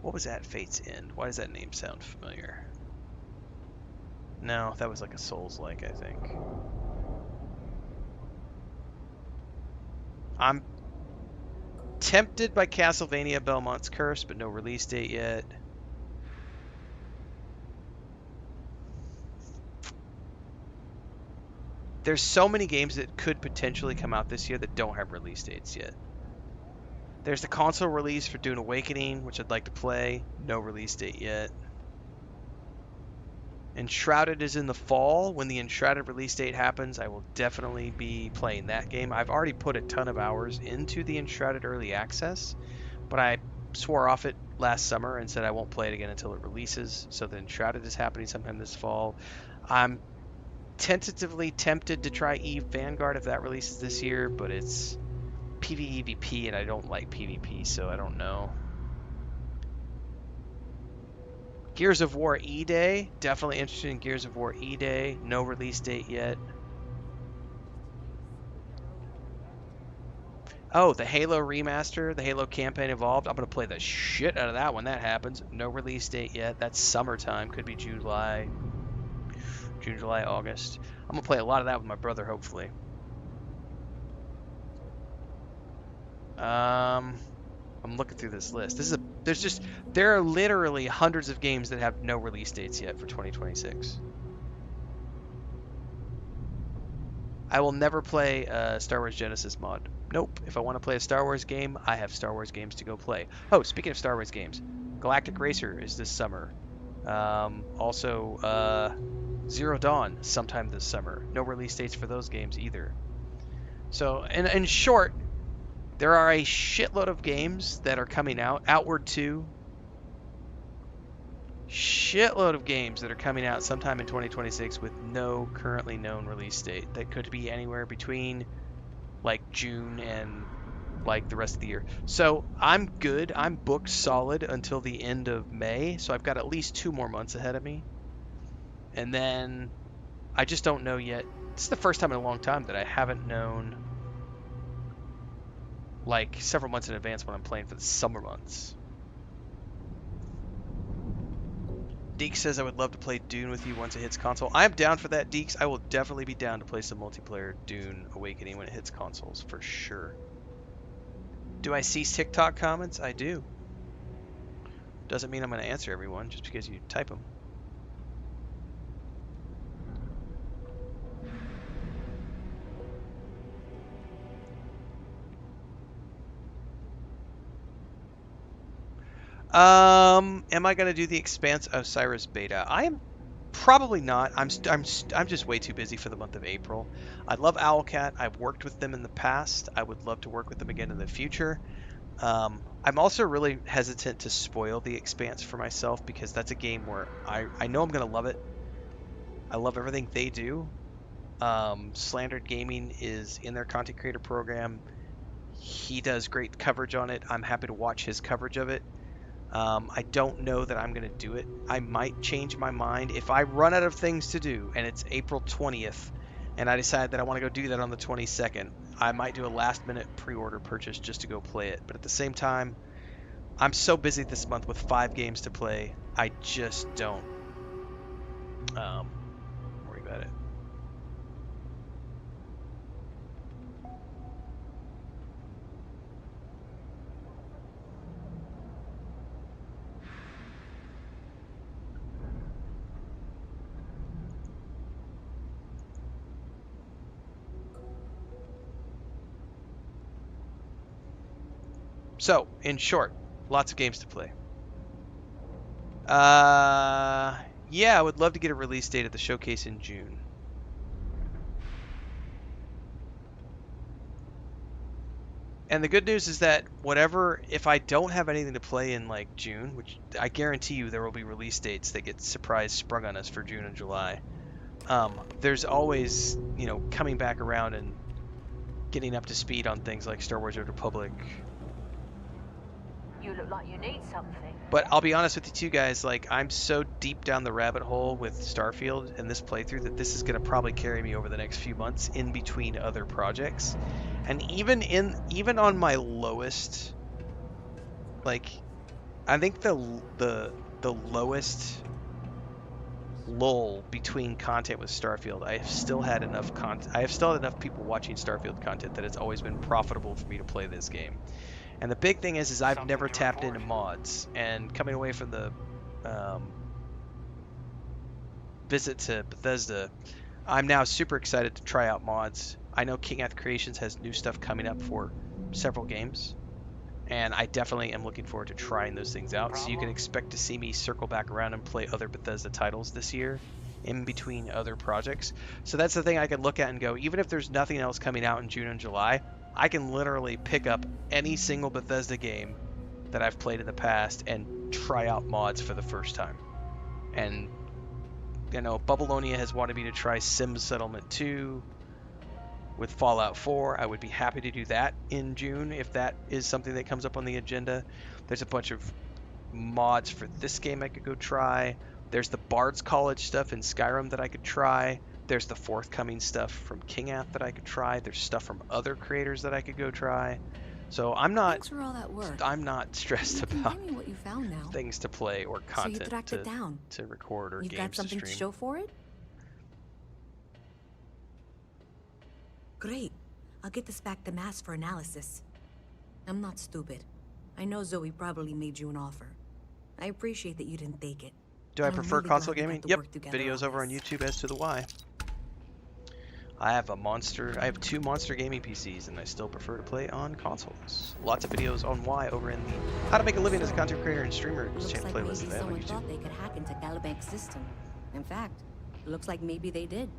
What was that? Fate's End. Why does that name sound familiar? No, that was like a Souls-like, I think. I'm tempted by Castlevania Belmont's Curse, but no release date yet. There's so many games that could potentially come out this year that don't have release dates yet. There's the console release for Dune Awakening, which I'd like to play. No release date yet. Enshrouded is in the fall. When the Enshrouded release date happens, I will definitely be playing that game. I've already put a ton of hours into the Enshrouded Early Access, but I swore off it last summer and said I won't play it again until it releases. So the Enshrouded is happening sometime this fall. I'm tentatively tempted to try Eve Vanguard if that releases this year, but it's PvEVP and I don't like PvP, so I don't know. Gears of War E-Day, definitely interested in Gears of War E-Day, no release date yet. Oh, the Halo remaster, the Halo campaign Evolved, I'm going to play the shit out of that when that happens. No release date yet, that's summertime, could be June, July, August. I'm going to play a lot of that with my brother, hopefully. I'm looking through this list. There are literally hundreds of games that have no release dates yet for 2026. I will never play a Star Wars Genesis mod. Nope. If I want to play a Star Wars game, I have Star Wars games to go play. Oh, speaking of Star Wars games, Galactic Racer is this summer. Also, Zero Dawn sometime this summer. No release dates for those games either. So, in short, there are a shitload of games that are coming out. Outward 2. Shitload of games that are coming out sometime in 2026 with no currently known release date. That could be anywhere between like June and like the rest of the year. So I'm good. I'm booked solid until the end of May. So I've got at least 2 more months ahead of me. And then I just don't know yet. This is the first time in a long time that I haven't known like several months in advance when I'm playing for the summer months. Deeks says I would love to play Dune with you once it hits console. I'm down for that, Deeks. I will definitely be down to play some multiplayer Dune Awakening when it hits consoles, for sure. Do I see TikTok comments? I do. Doesn't mean I'm going to answer everyone just because you type them. Am I going to do the Expanse Osiris beta? I am probably not. I'm just way too busy for the month of April. I love Owlcat. I've worked with them in the past. I would love to work with them again in the future. I'm also really hesitant to spoil the Expanse for myself because that's a game where I know I'm going to love it. I love everything they do. Slandered Gaming is in their content creator program. He does great coverage on it. I'm happy to watch his coverage of it. I don't know that I'm going to do it. I might change my mind if I run out of things to do and it's April 20th and I decide that I want to go do that on the 22nd. I might do a last minute pre-order purchase just to go play it. But at the same time, I'm so busy this month with 5 games to play. I just don't worry about it. So, in short, lots of games to play. Yeah, I would love to get a release date at the showcase in June. And the good news is that if I don't have anything to play in like June, which I guarantee you there will be release dates that get surprise sprung on us for June and July. There's always, coming back around and getting up to speed on things like Star Wars: Old Republic. You look like you need something. But I'll be honest with you two guys, like I'm so deep down the rabbit hole with Starfield and this playthrough that this is going to probably carry me over the next few months in between other projects. And even on my lowest, like I think the lowest lull between content with Starfield, I have still had enough people watching Starfield content that it's always been profitable for me to play this game. And the big thing is I've never tapped into mods. And coming away from the visit to Bethesda, I'm now super excited to try out mods. I know King Ath Creations has new stuff coming up for several games, and I definitely am looking forward to trying those things out. So you can expect to see me circle back around and play other Bethesda titles this year in between other projects. So that's the thing I can look at and go, even if there's nothing else coming out in June and July, I can literally pick up any single Bethesda game that I've played in the past and try out mods for the first time. And, Bubbleonia has wanted me to try Sim Settlement 2 with Fallout 4. I would be happy to do that in June if that is something that comes up on the agenda. There's a bunch of mods for this game I could go try. There's the Bard's College stuff in Skyrim that I could try. There's the forthcoming stuff from King Ath that I could try. There's stuff from other creators that I could go try. So I'm not Thanks for all that work. I'm not stressed You can about give me what you found now. things to play or So you content tracked it down. to record or You've games got something to to stream. show for it? Great. I'll get this back to Mass for analysis. I'm not stupid. I know Zoe probably made you an offer. I appreciate that you didn't take it. Do I And I'm prefer really console glad we got gaming? to Yep. work together Videos on over on this. YouTube as to the why. I have 2 monster gaming PCs and I still prefer to play on consoles. Lots of videos on why over in the How to Make a Living as a Content Creator and Streamer Looks channel like playlist maybe that I have on someone YouTube. thought they could hack into Calibanc's system. In fact, it looks like maybe they did.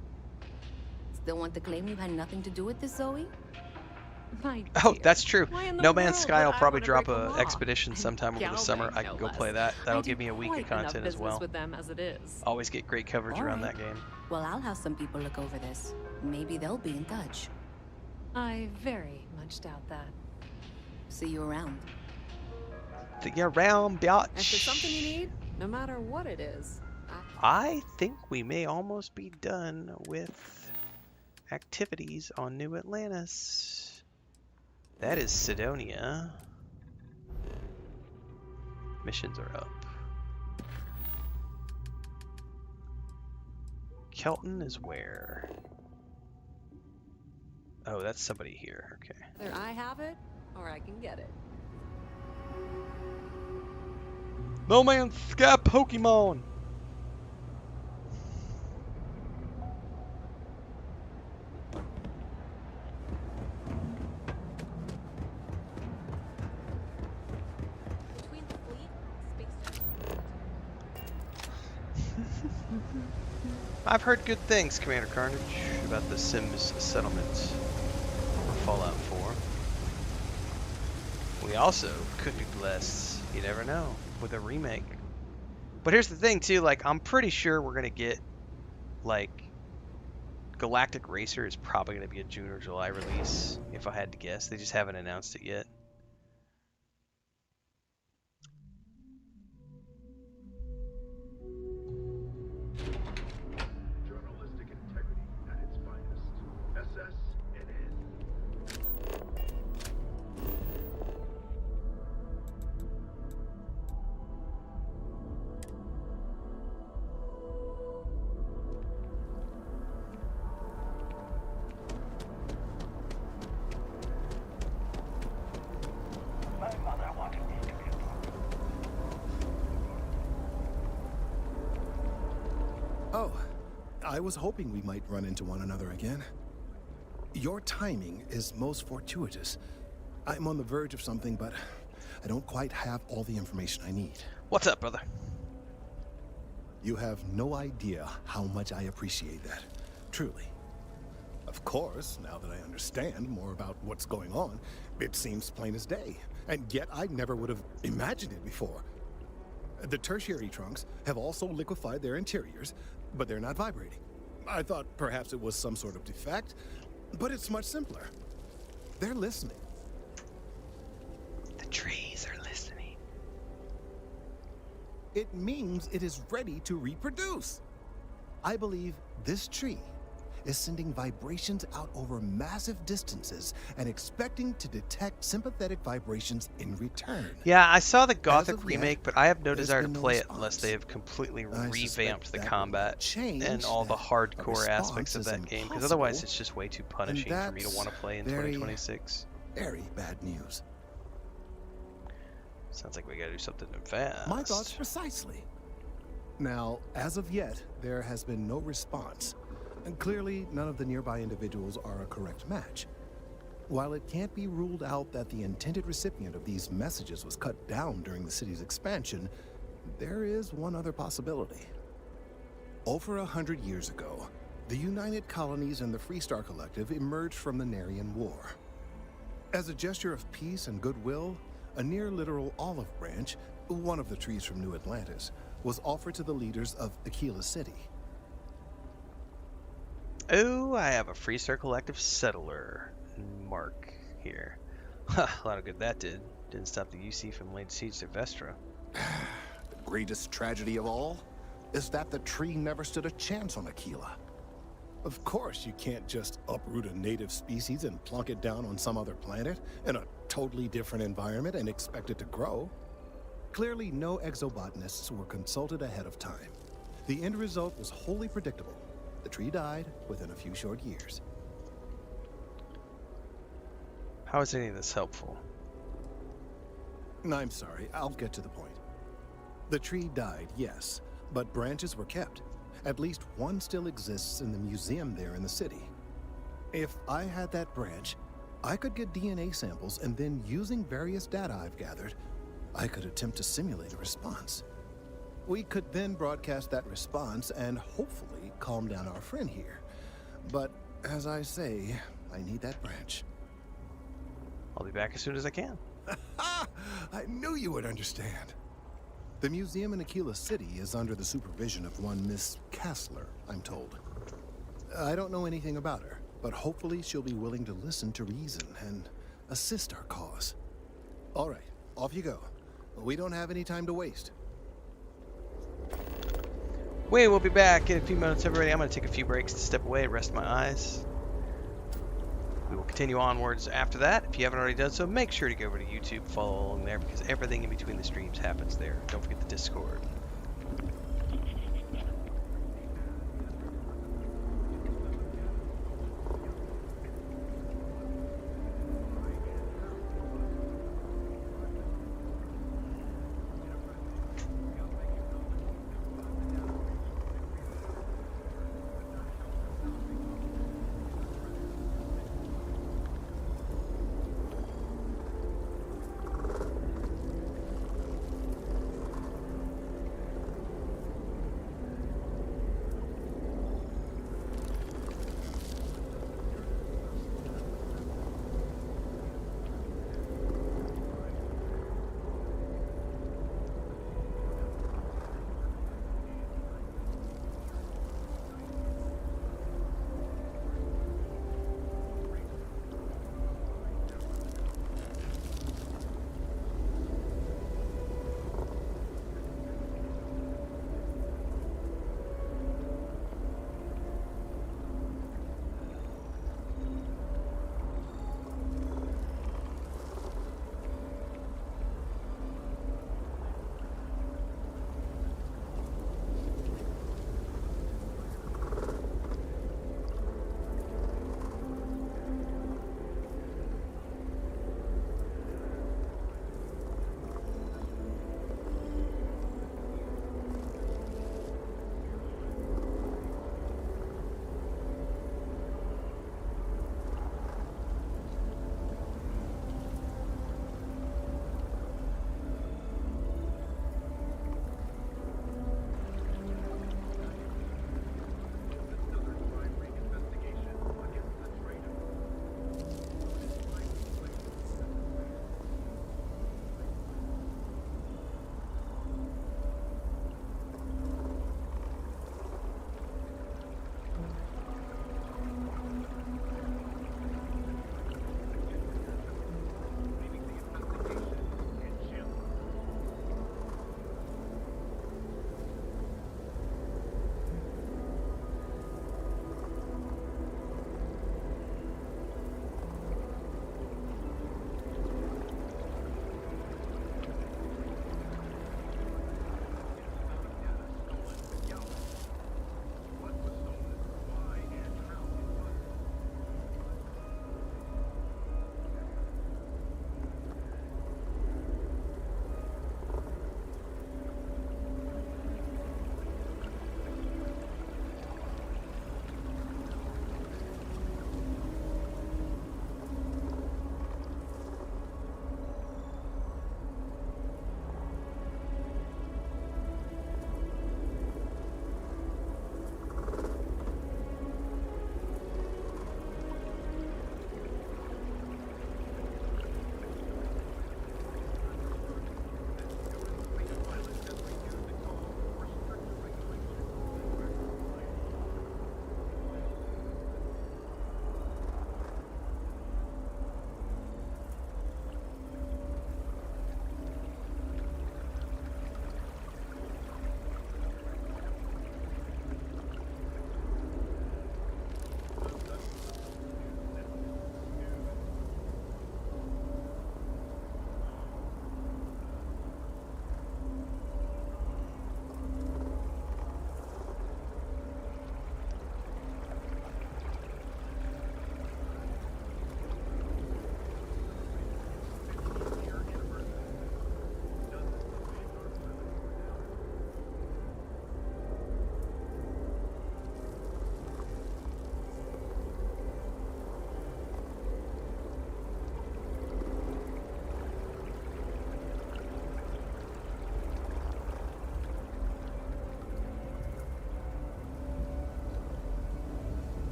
Still want to claim you had nothing to do with this, Zoe? My Oh, dear, that's true. why in the No Man's world Sky would will I probably wanna drop break the a law? expedition And sometime over the summer. Galbank, I can no go less. play that. That'll I do give me a week of quite enough content as business well. with them as it is. Always get great coverage All around right. that game. Well, I'll have some people look over this. Maybe they'll be in touch. I very much doubt that. See you around. See you around, biatch. If there's something you need, no matter what it is, I think we may almost be done with activities on New Atlantis. That is Sidonia. Missions are up. Kelton is where? Oh, that's somebody here. Okay. either I have it or I can get it. No Man's Sky Pokemon! Between the fleet, space. I've heard good things, Commander Carnage, about the Sims settlement for Fallout 4. We also could be blessed, you never know, with a remake. But here's the thing too, like I'm pretty sure we're gonna get like Galactic Racer is probably gonna be a June or July release, if I had to guess. They just haven't announced it yet. Oh, I was hoping we might run into one another again. Your timing is most fortuitous. I'm on the verge of something, but I don't quite have all the information I need. What's up, brother? You have no idea how much I appreciate that. Truly. Of course, now that I understand more about what's going on, it seems plain as day. And yet I never would have imagined it before. The tertiary trunks have also liquefied their interiors, but they're not vibrating. I thought perhaps it was some sort of defect, but it's much simpler. They're listening. The trees are listening. It means it is ready to reproduce. I believe this tree is sending vibrations out over massive distances and expecting to detect sympathetic vibrations in return. Yeah, I saw the Gothic remake, yet, but I have no desire to been no play it response. unless they have completely I revamped suspect the that combat change and all the that hardcore a aspects of response that is game, because otherwise impossible, it's just way too punishing for me to want to play in very, 2026. Very bad news. Sounds like we gotta do something fast. My thoughts precisely. Now, as of yet, there has been no response. And clearly, none of the nearby individuals are a correct match. While it can't be ruled out that the intended recipient of these messages was cut down during the city's expansion, there is one other possibility. Over 100 years ago, the United Colonies and the Freestar Collective emerged from the Narian War. As a gesture of peace and goodwill, a near-literal olive branch, one of the trees from New Atlantis, was offered to the leaders of Aquila City. Oh, I have a Freestar Collective settler mark here. A lot of good that did. Didn't stop the UC from laying siege to Vestra. The greatest tragedy of all is that the tree never stood a chance on Aquila. Of course, you can't just uproot a native species and plunk it down on some other planet in a totally different environment and expect it to grow. Clearly, no exobotanists were consulted ahead of time. The end result was wholly predictable. The tree died within a few short years. How is any of this helpful? I'm sorry, I'll get to the point. The tree died, yes, but branches were kept. At least one still exists in the museum there in the city. If I had that branch, I could get DNA samples, and then using various data I've gathered, I could attempt to simulate a response. We could then broadcast that response and hopefully calm down our friend here. But as I say, I need that branch. I'll be back as soon as I can. I knew you would understand. The museum in Aquila City is under the supervision of one Miss Kassler, I'm told. I don't know anything about her, but hopefully she'll be willing to listen to reason and assist our cause. All right, off you go. We don't have any time to waste. We'll be back in a few minutes, everybody. I'm going to take a few breaks to step away, rest my eyes. We will continue onwards after that. If you haven't already done so, make sure to go over to YouTube, follow along there, because everything in between the streams happens there. Don't forget the Discord.